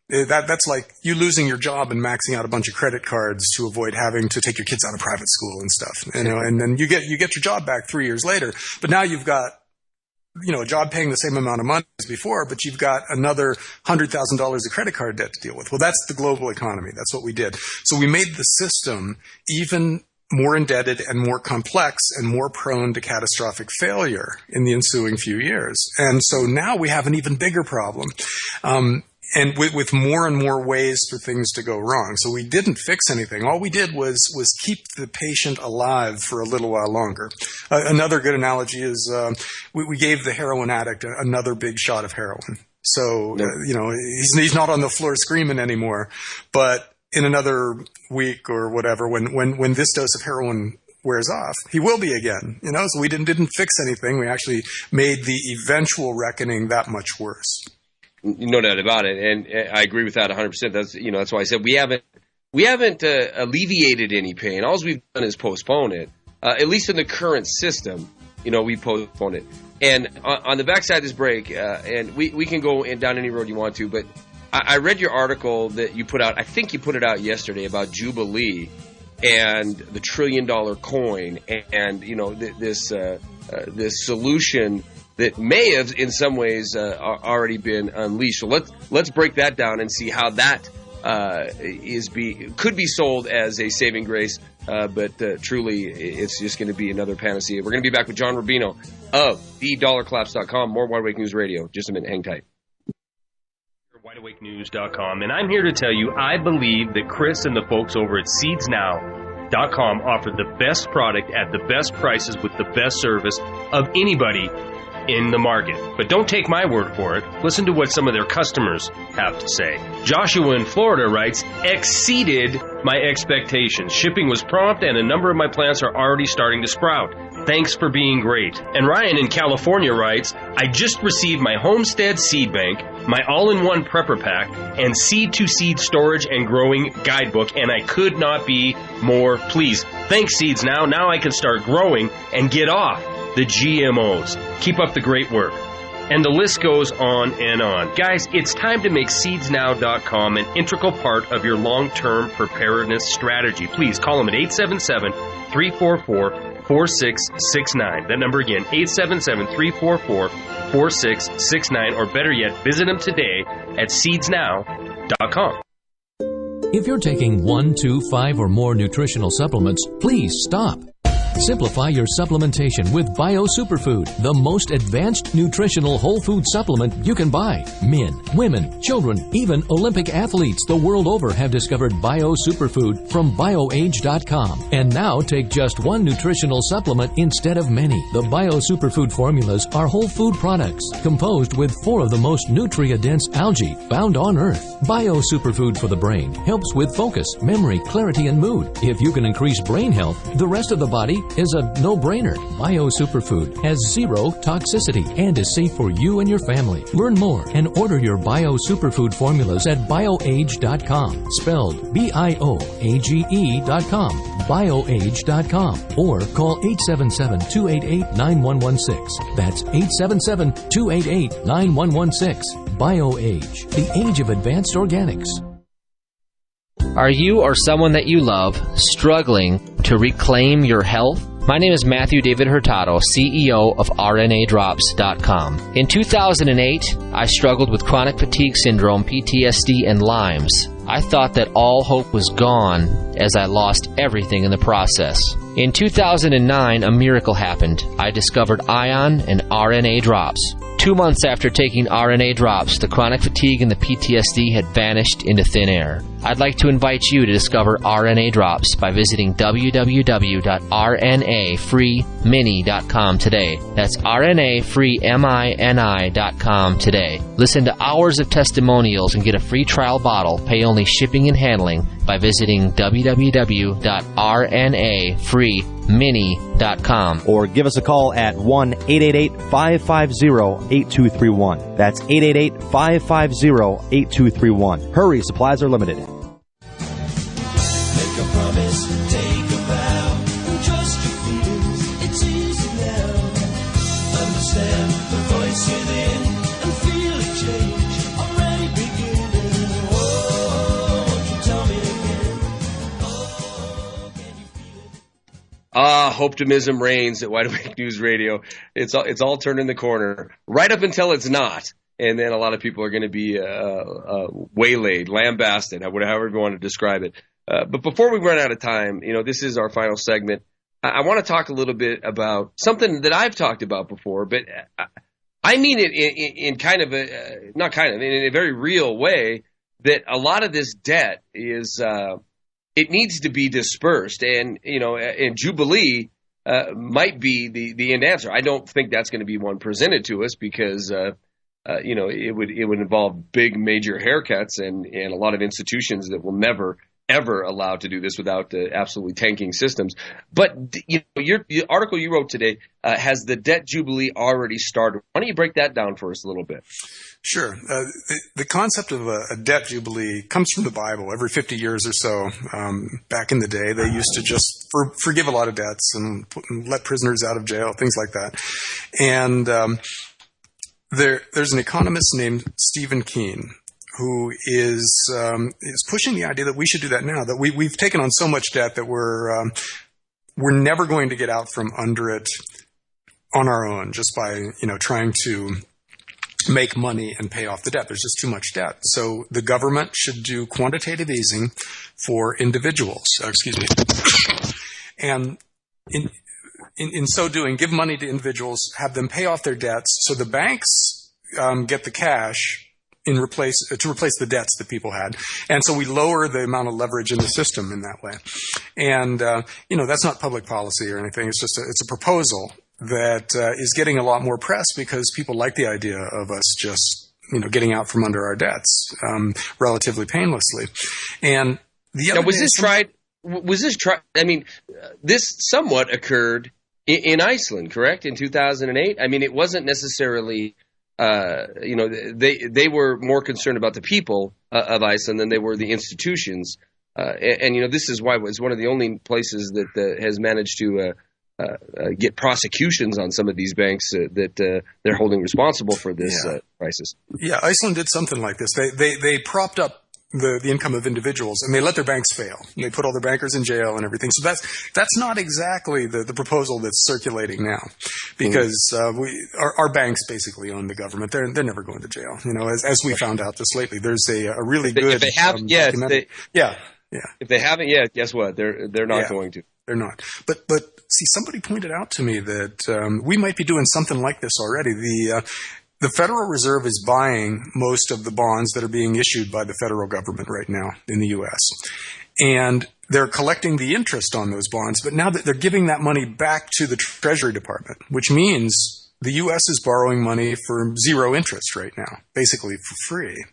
That's like you losing your job and maxing out a bunch of credit cards to avoid having to take your kids out of private school and stuff, and then you get your job back 3 years later. But now you've got, a job paying the same amount of money as before, but you've got another $100,000 of credit card debt to deal with. Well, that's the global economy. That's what we did. So we made the system even more indebted and more complex and more prone to catastrophic failure in the ensuing few years. And so now we have an even bigger problem. And with more and more ways for things to go wrong. So we didn't fix anything. All we did was keep the patient alive for a little while longer. Another good analogy is we gave the heroin addict another big shot of heroin. So, he's not on the floor screaming anymore. But in another week or whatever, when this dose of heroin wears off, he will be again. So we didn't fix anything. We actually made the eventual reckoning that much worse. No doubt about it, and I agree with that 100%. That's why I said we haven't alleviated any pain. All we've done is postpone it. At least in the current system, we postpone it. And on the backside of this break, and we can go down any road you want to, but I read your article that you put out. I think you put it out yesterday about Jubilee and the $1 trillion coin, and this solution that may have, in some ways, already been unleashed. So let's break that down and see how that could be sold as a saving grace, but truly, it's just going to be another panacea. We're going to be back with John Rubino of thedollarclaps.com. More Wide Awake News Radio. Just a minute. Hang tight. WideAwakeNews.com, and I'm here to tell you I believe that Chris and the folks over at SeedsNow.com offer the best product at the best prices with the best service of anybody in the market. But don't take my word for it. Listen to what some of their customers have to say. Joshua in Florida writes, exceeded my expectations. Shipping was prompt and a number of my plants are already starting to sprout. Thanks for being great. And Ryan in California writes, I just received my Homestead Seed Bank, my all-in-one prepper pack, and seed-to-seed storage and growing guidebook, and I could not be more pleased. Thanks, Seeds Now. Now I can start growing and get off the GMOs. Keep up the great work. and the list goes on and on. Guys, it's time to make SeedsNow.com an integral part of your long-term preparedness strategy. Please call them at 877-344-4669. That number again, 877-344-4669, or better yet, visit them today at SeedsNow.com. If you're taking 1, 2, 5, or more nutritional supplements, please stop. Simplify your supplementation with Bio Superfood, the most advanced nutritional whole food supplement you can buy. Men, women, children, even Olympic athletes the world over have discovered Bio Superfood from BioAge.com. And now take just one nutritional supplement instead of many. The Bio Superfood formulas are whole food products composed with 4 of the most nutrient-dense algae found on Earth. Bio Superfood for the brain helps with focus, memory, clarity, and mood. If you can increase brain health, the rest of the body is a no-brainer. Bio Superfood has 0 toxicity and is safe for you and your family. Learn more and order your Bio Superfood formulas at BioAge.com, spelled BIOAGE.com, BioAge.com, or call 877-288-9116. That's 877-288-9116. BioAge, the age of advanced organics. Are you or someone that you love struggling to reclaim your health? My name is Matthew David Hurtado, CEO of RNADrops.com. In 2008, I struggled with chronic fatigue syndrome, PTSD, and Lyme's. I thought that all hope was gone as I lost everything in the process. In 2009, a miracle happened. I discovered Ion and RNA Drops. 2 months after taking RNA Drops, the chronic fatigue and the PTSD had vanished into thin air. I'd like to invite you to discover RNA Drops by visiting www.rnafreemini.com today. That's rnafreemini.com today. Listen to hours of testimonials and get a free trial bottle. Pay only shipping and handling by visiting www.rnafreemini.com. Or give us a call at 1-888-550-8231. That's 888-550-8231. Hurry, supplies are limited. Make a promise, take a vow, trust your feelings, it's easy now. Understand the voice within and feel a change already beginning. Oh, won't you tell me again? Oh, can you feel it? Optimism reigns at Wide Awake News Radio. It's all turning the corner, right up until it's not. And then a lot of people are going to be waylaid, lambasted, however you want to describe it. But before we run out of time, this is our final segment. I want to talk a little bit about something that I've talked about before, but I mean it in kind of in a very real way, that a lot of this debt is it needs to be dispersed, and Jubilee might be the end answer. I don't think that's going to be one presented to us because it would involve big major haircuts and a lot of institutions that will never ever allowed to do this without absolutely tanking systems. But your article you wrote today has the debt jubilee already started. Why don't you break that down for us a little bit? Sure. The concept of a debt jubilee comes from the Bible. Every 50 years or so, back in the day, they used to just forgive a lot of debts and let prisoners out of jail, things like that. And there's an economist named Stephen Keen who is pushing the idea that we should do that now, that we've taken on so much debt that we're never going to get out from under it on our own just by trying to make money and pay off the debt. There's just too much debt. So the government should do quantitative easing for individuals. And in so doing, give money to individuals, have them pay off their debts, so the banks get the cash to replace the debts that people had. And so we lower the amount of leverage in the system in that way. And that's not public policy or anything. It's just it's a proposal that is getting a lot more press because people like the idea of us just getting out from under our debts relatively painlessly. And the other was this tried? I mean, this somewhat occurred in Iceland, correct? In 2008. I mean, it wasn't necessarily. They were more concerned about the people of Iceland than they were the institutions. And this is why it's one of the only places that has managed to get prosecutions on some of these banks that they're holding responsible for this crisis. Yeah, Iceland did something like this. They propped up the income of individuals, and they let their banks fail. And they put all their bankers in jail and everything. So that's not exactly the proposal that's circulating now, because our banks basically own the government. They're never going to jail. As we found out just lately, there's a really good. If they haven't, If they haven't yet, guess what? They're not going to. They're not. But see, somebody pointed out to me that we might be doing something like this already. The Federal Reserve is buying most of the bonds that are being issued by the federal government right now in the U.S. And they're collecting the interest on those bonds, but now that they're giving that money back to the Treasury Department, which means the U.S. is borrowing money for zero interest right now, basically for free.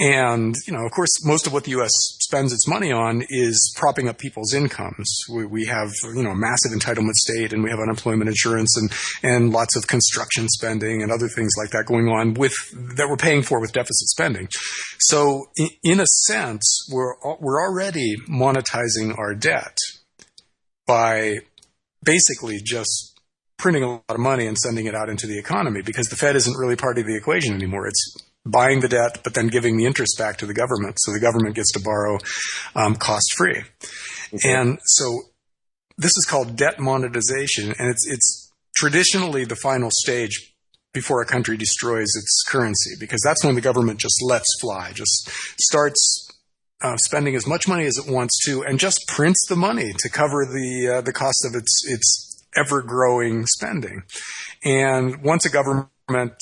And, of course, most of what the U.S. spends its money on is propping up people's incomes. We have, a massive entitlement state, and we have unemployment insurance and lots of construction spending and other things like that going on that we're paying for with deficit spending. So in a sense, we're already monetizing our debt by basically just printing a lot of money and sending it out into the economy, because the Fed isn't really part of the equation anymore. It's buying the debt, but then giving the interest back to the government. So the government gets to borrow cost-free. Okay. And so this is called debt monetization, and it's traditionally the final stage before a country destroys its currency, because that's when the government just lets fly, just starts spending as much money as it wants to, and just prints the money to cover the cost of its ever-growing spending. And once a government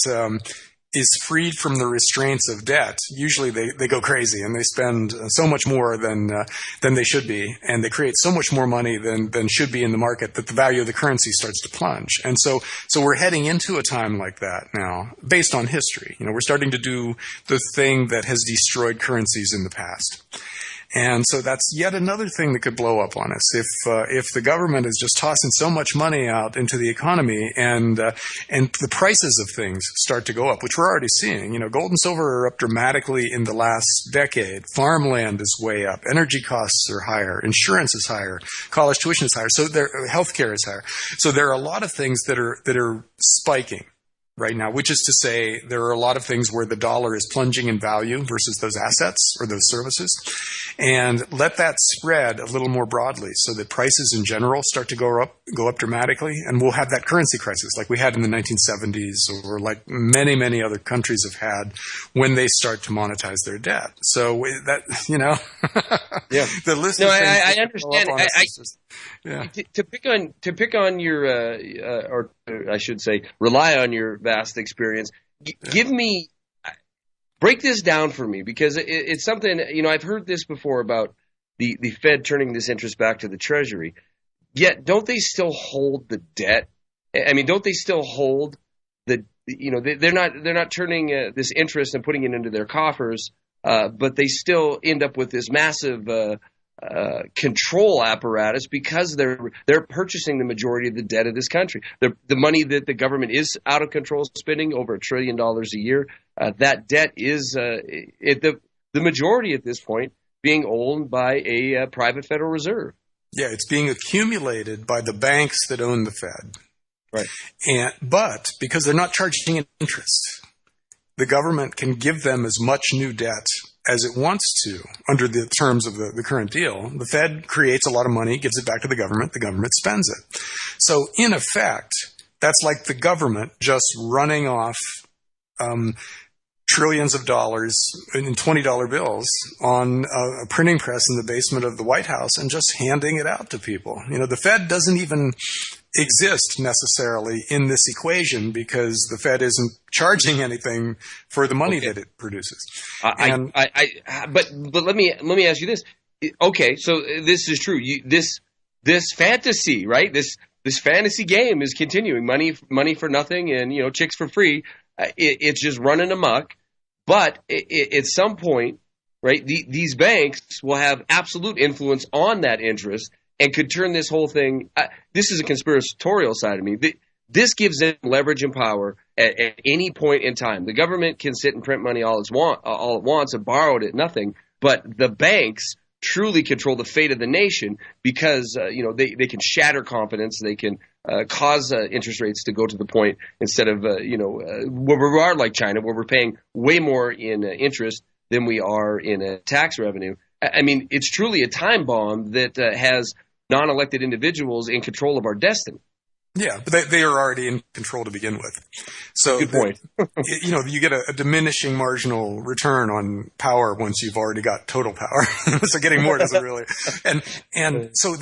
is freed from the restraints of debt, usually they go crazy and they spend so much more than they should be, and they create so much more money than should be in the market that the value of the currency starts to plunge. And so we're heading into a time like that now, based on history. We're starting to do the thing that has destroyed currencies in the past. And so that's yet another thing that could blow up on us if the government is just tossing so much money out into the economy, and the prices of things start to go up, which we're already seeing. Gold and silver are up dramatically in the last decade. Farmland is way up. Energy costs are higher. Insurance is higher. College tuition is higher. So healthcare is higher. So there are a lot of things that are spiking right now, which is to say there are a lot of things where the dollar is plunging in value versus those assets or those services. And let that spread a little more broadly so that prices in general start to go up dramatically, and we'll have that currency crisis like we had in the 1970s, or like many, many other countries have had when they start to monetize their debt. So that, yeah. The list no, of I understand. To pick on your, or I should say, rely on your vast experience. Break this down for me, because it's something, I've heard this before about the Fed turning this interest back to the Treasury. Yet, don't they still hold the debt? I mean, don't they still hold they're not turning this interest and putting it into their coffers, but they still end up with this massive control apparatus, because they're purchasing the majority of the debt of this country. The money that the government is out of control spending, over $1 trillion a year, that debt is the majority at this point being owned by a private Federal Reserve. Yeah, it's being accumulated by the banks that own the Fed. Right. But because they're not charging an interest, the government can give them as much new debt as it wants to under the terms of the current deal. The Fed creates a lot of money, gives it back to the government spends it. So in effect, that's like the government just running off trillions of dollars in $20 bills on a printing press in the basement of the White House and just handing it out to people. The Fed doesn't even exist necessarily in this equation, because the Fed isn't charging anything for the money that it produces. But let me ask you this. Okay, so this is true. This fantasy, right? This fantasy game is continuing. Money for nothing, and chicks for free. It's just running amok. But at some point, right, these banks will have absolute influence on that interest, and could turn this whole thing. This is a conspiratorial side of me. This gives them leverage and power at any point in time. The government can sit and print money all it wants and borrow it at nothing, but the banks truly control the fate of the nation because, they can shatter confidence. They can cause interest rates to go to the point instead of, where we are like China, where we're paying way more in interest than we are in tax revenue. I mean, it's truly a time bomb that has non-elected individuals in control of our destiny. Yeah, but they are already in control to begin with. So good point. You get a diminishing marginal return on power once you've already got total power. So getting more doesn't really. And so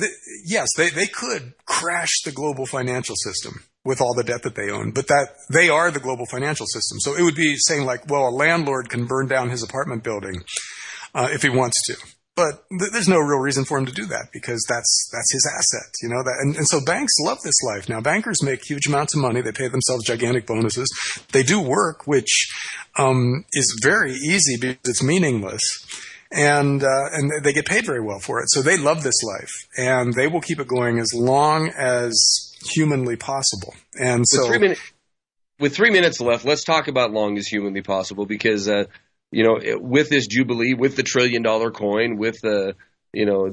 yes, they could crash the global financial system with all the debt that they own, but that they are the global financial system. So it would be saying like, well, a landlord can burn down his apartment building if he wants to. But there's no real reason for him to do that because that's his asset, and so banks love this life. Now, bankers make huge amounts of money. They pay themselves gigantic bonuses. They do work, which is very easy because it's meaningless. And they get paid very well for it. So they love this life and they will keep it going as long as humanly possible. And so with 3 minutes left, let's talk about long as humanly possible because, with this jubilee, with the $1 trillion coin, with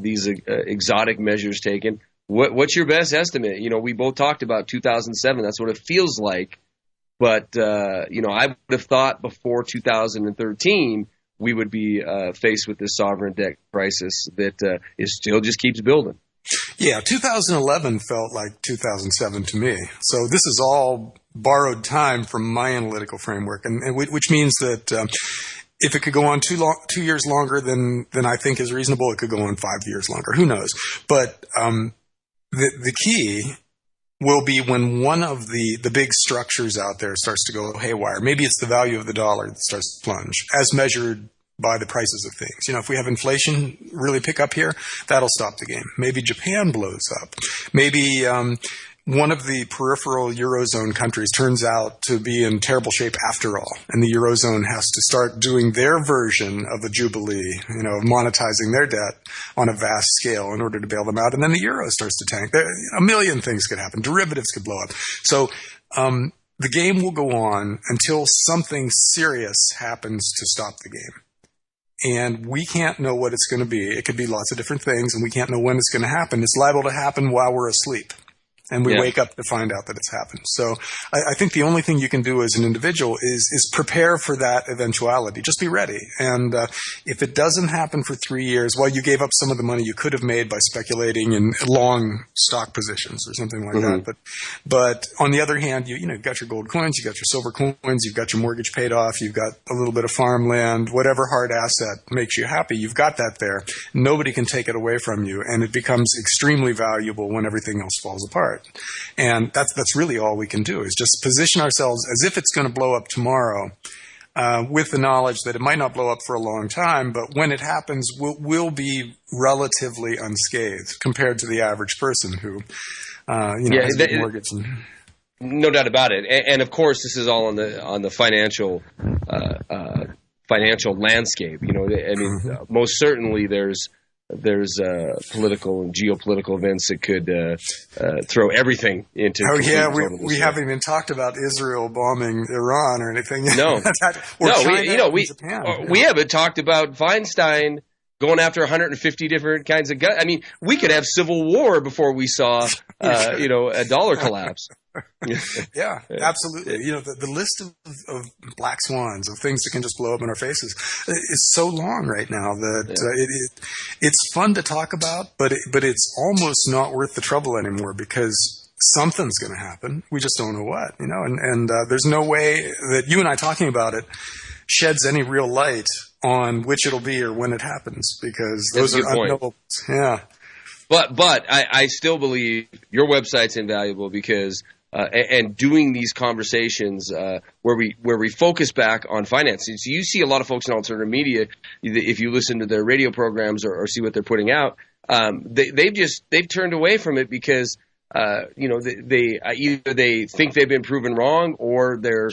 these exotic measures taken, what's your best estimate? We both talked about 2007. That's what it feels like. But I would have thought before 2013 we would be faced with this sovereign debt crisis that is still just keeps building. Yeah, 2011 felt like 2007 to me. So this is all borrowed time from my analytical framework, and which means that. If it could go on 2 years longer than I think is reasonable, it could go on 5 years longer. Who knows? But the key will be when one of the big structures out there starts to go haywire. Maybe it's the value of the dollar that starts to plunge, as measured by the prices of things. If we have inflation really pick up here, that'll stop the game. Maybe Japan blows up. Maybe one of the peripheral Eurozone countries turns out to be in terrible shape after all, and the Eurozone has to start doing their version of the Jubilee, of monetizing their debt on a vast scale in order to bail them out, and then the euro starts to tank. A million things could happen. Derivatives could blow up. So the game will go on until something serious happens to stop the game. And we can't know what it's going to be. It could be lots of different things, and we can't know when it's going to happen. It's liable to happen while we're asleep. And we wake up to find out that it's happened. So I think the only thing you can do as an individual is prepare for that eventuality. Just be ready. And if it doesn't happen for 3 years, well, you gave up some of the money you could have made by speculating in long stock positions or something like that. But on the other hand, you've got your gold coins, you've got your silver coins, you've got your mortgage paid off, you've got a little bit of farmland, whatever hard asset makes you happy, you've got that there. Nobody can take it away from you, and it becomes extremely valuable when everything else falls apart. And that's really all we can do is just position ourselves as if it's going to blow up tomorrow with the knowledge that it might not blow up for a long time, but when it happens, we'll be relatively unscathed compared to the average person who has a mortgage. No doubt about it. And of course, this is all on the financial landscape. Most certainly there's political and geopolitical events that could throw everything into. Oh yeah, we haven't even talked about Israel bombing Iran or anything. No, China we haven't talked about Feinstein going after 150 different kinds of guns. I mean, we could have civil war before we saw a dollar collapse. Yeah, absolutely. The list of black swans, of things that can just blow up in our faces, is so long right now that it's fun to talk about, but it's almost not worth the trouble anymore because something's going to happen. We just don't know what, and there's no way that you and I talking about it sheds any real light on which it'll be or when it happens because those are unknowables. Yeah. But I still believe your website's invaluable because and doing these conversations where we focus back on finances. So you see a lot of folks in alternative media, if you listen to their radio programs or see what they're putting out, they've turned away from it because they either they think they've been proven wrong or they're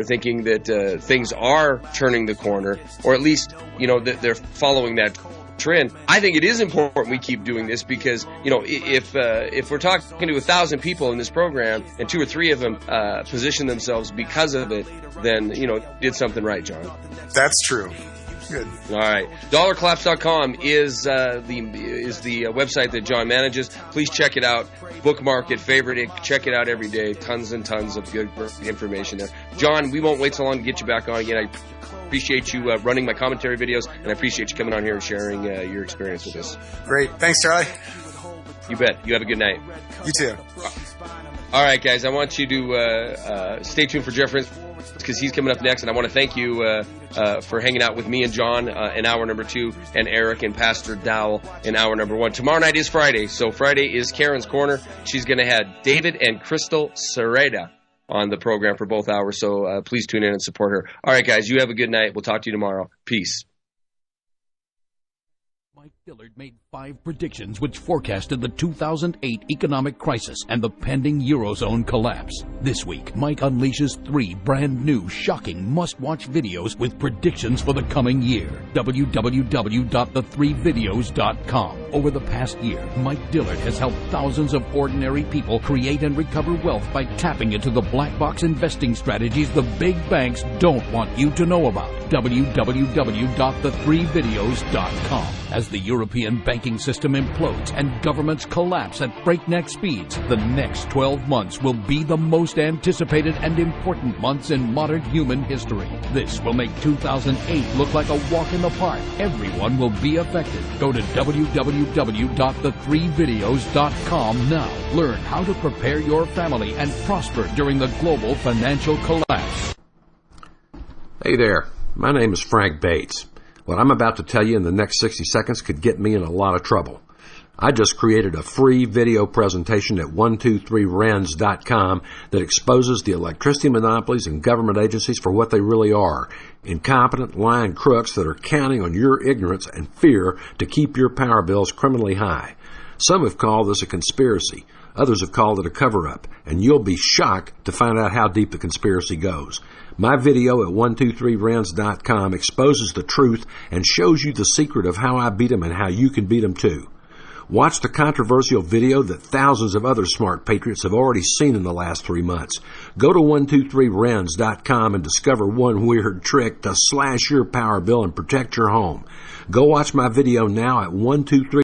thinking that things are turning the corner, or at least that they're following that trend. I think it is important we keep doing this because if we're talking to 1,000 people in this program and 2 or 3 of them position themselves because of it, then did something right, John. That's true. Good. All right. DollarClaps.com is the website that John manages. Please check it out. Bookmark it, favorite it, check it out every day. Tons and tons of good information there. John, we won't wait so long to get you back on again. I appreciate you running my commentary videos, and I appreciate you coming on here and sharing your experience with us. Great. Thanks, Charlie. You bet. You have a good night. You too. All right, guys. I want you to stay tuned for Jeff Rins, because he's coming up next, and I want to thank you for hanging out with me and John in hour number 2, and Eric and Pastor Dowell in hour number 1. Tomorrow night is Friday, so Friday is Karen's Corner. She's going to have David and Crystal Sereda on the program for both hours, so please tune in and support her. All right, guys, you have a good night. We'll talk to you tomorrow. Peace. Mike Dillard made 5 predictions which forecasted the 2008 economic crisis and the pending Eurozone collapse. This week, Mike unleashes 3 brand new, shocking, must-watch videos with predictions for the coming year. www.the3videos.com. Over the past year, Mike Dillard has helped thousands of ordinary people create and recover wealth by tapping into the black box investing strategies the big banks don't want you to know about. www.the3videos.com. As the European banking system implodes and governments collapse at breakneck speeds, the next 12 months will be the most anticipated and important months in modern human history. This will make 2008 look like a walk in the park. Everyone will be affected. Go to www.the3videos.com now. Learn how to prepare your family and prosper during the global financial collapse. Hey there, my name is Frank Bates. What I'm about to tell you in the next 60 seconds could get me in a lot of trouble. I just created a free video presentation at 123rens.com that exposes the electricity monopolies and government agencies for what they really are: incompetent, lying crooks that are counting on your ignorance and fear to keep your power bills criminally high. Some have called this a conspiracy. Others have called it a cover-up, and you'll be shocked to find out how deep the conspiracy goes. My video at 123rens.com exposes the truth and shows you the secret of how I beat them and how you can beat them too. Watch the controversial video that thousands of other smart patriots have already seen in the last 3 months. Go to 123rens.com and discover one weird trick to slash your power bill and protect your home. Go watch my video now at 123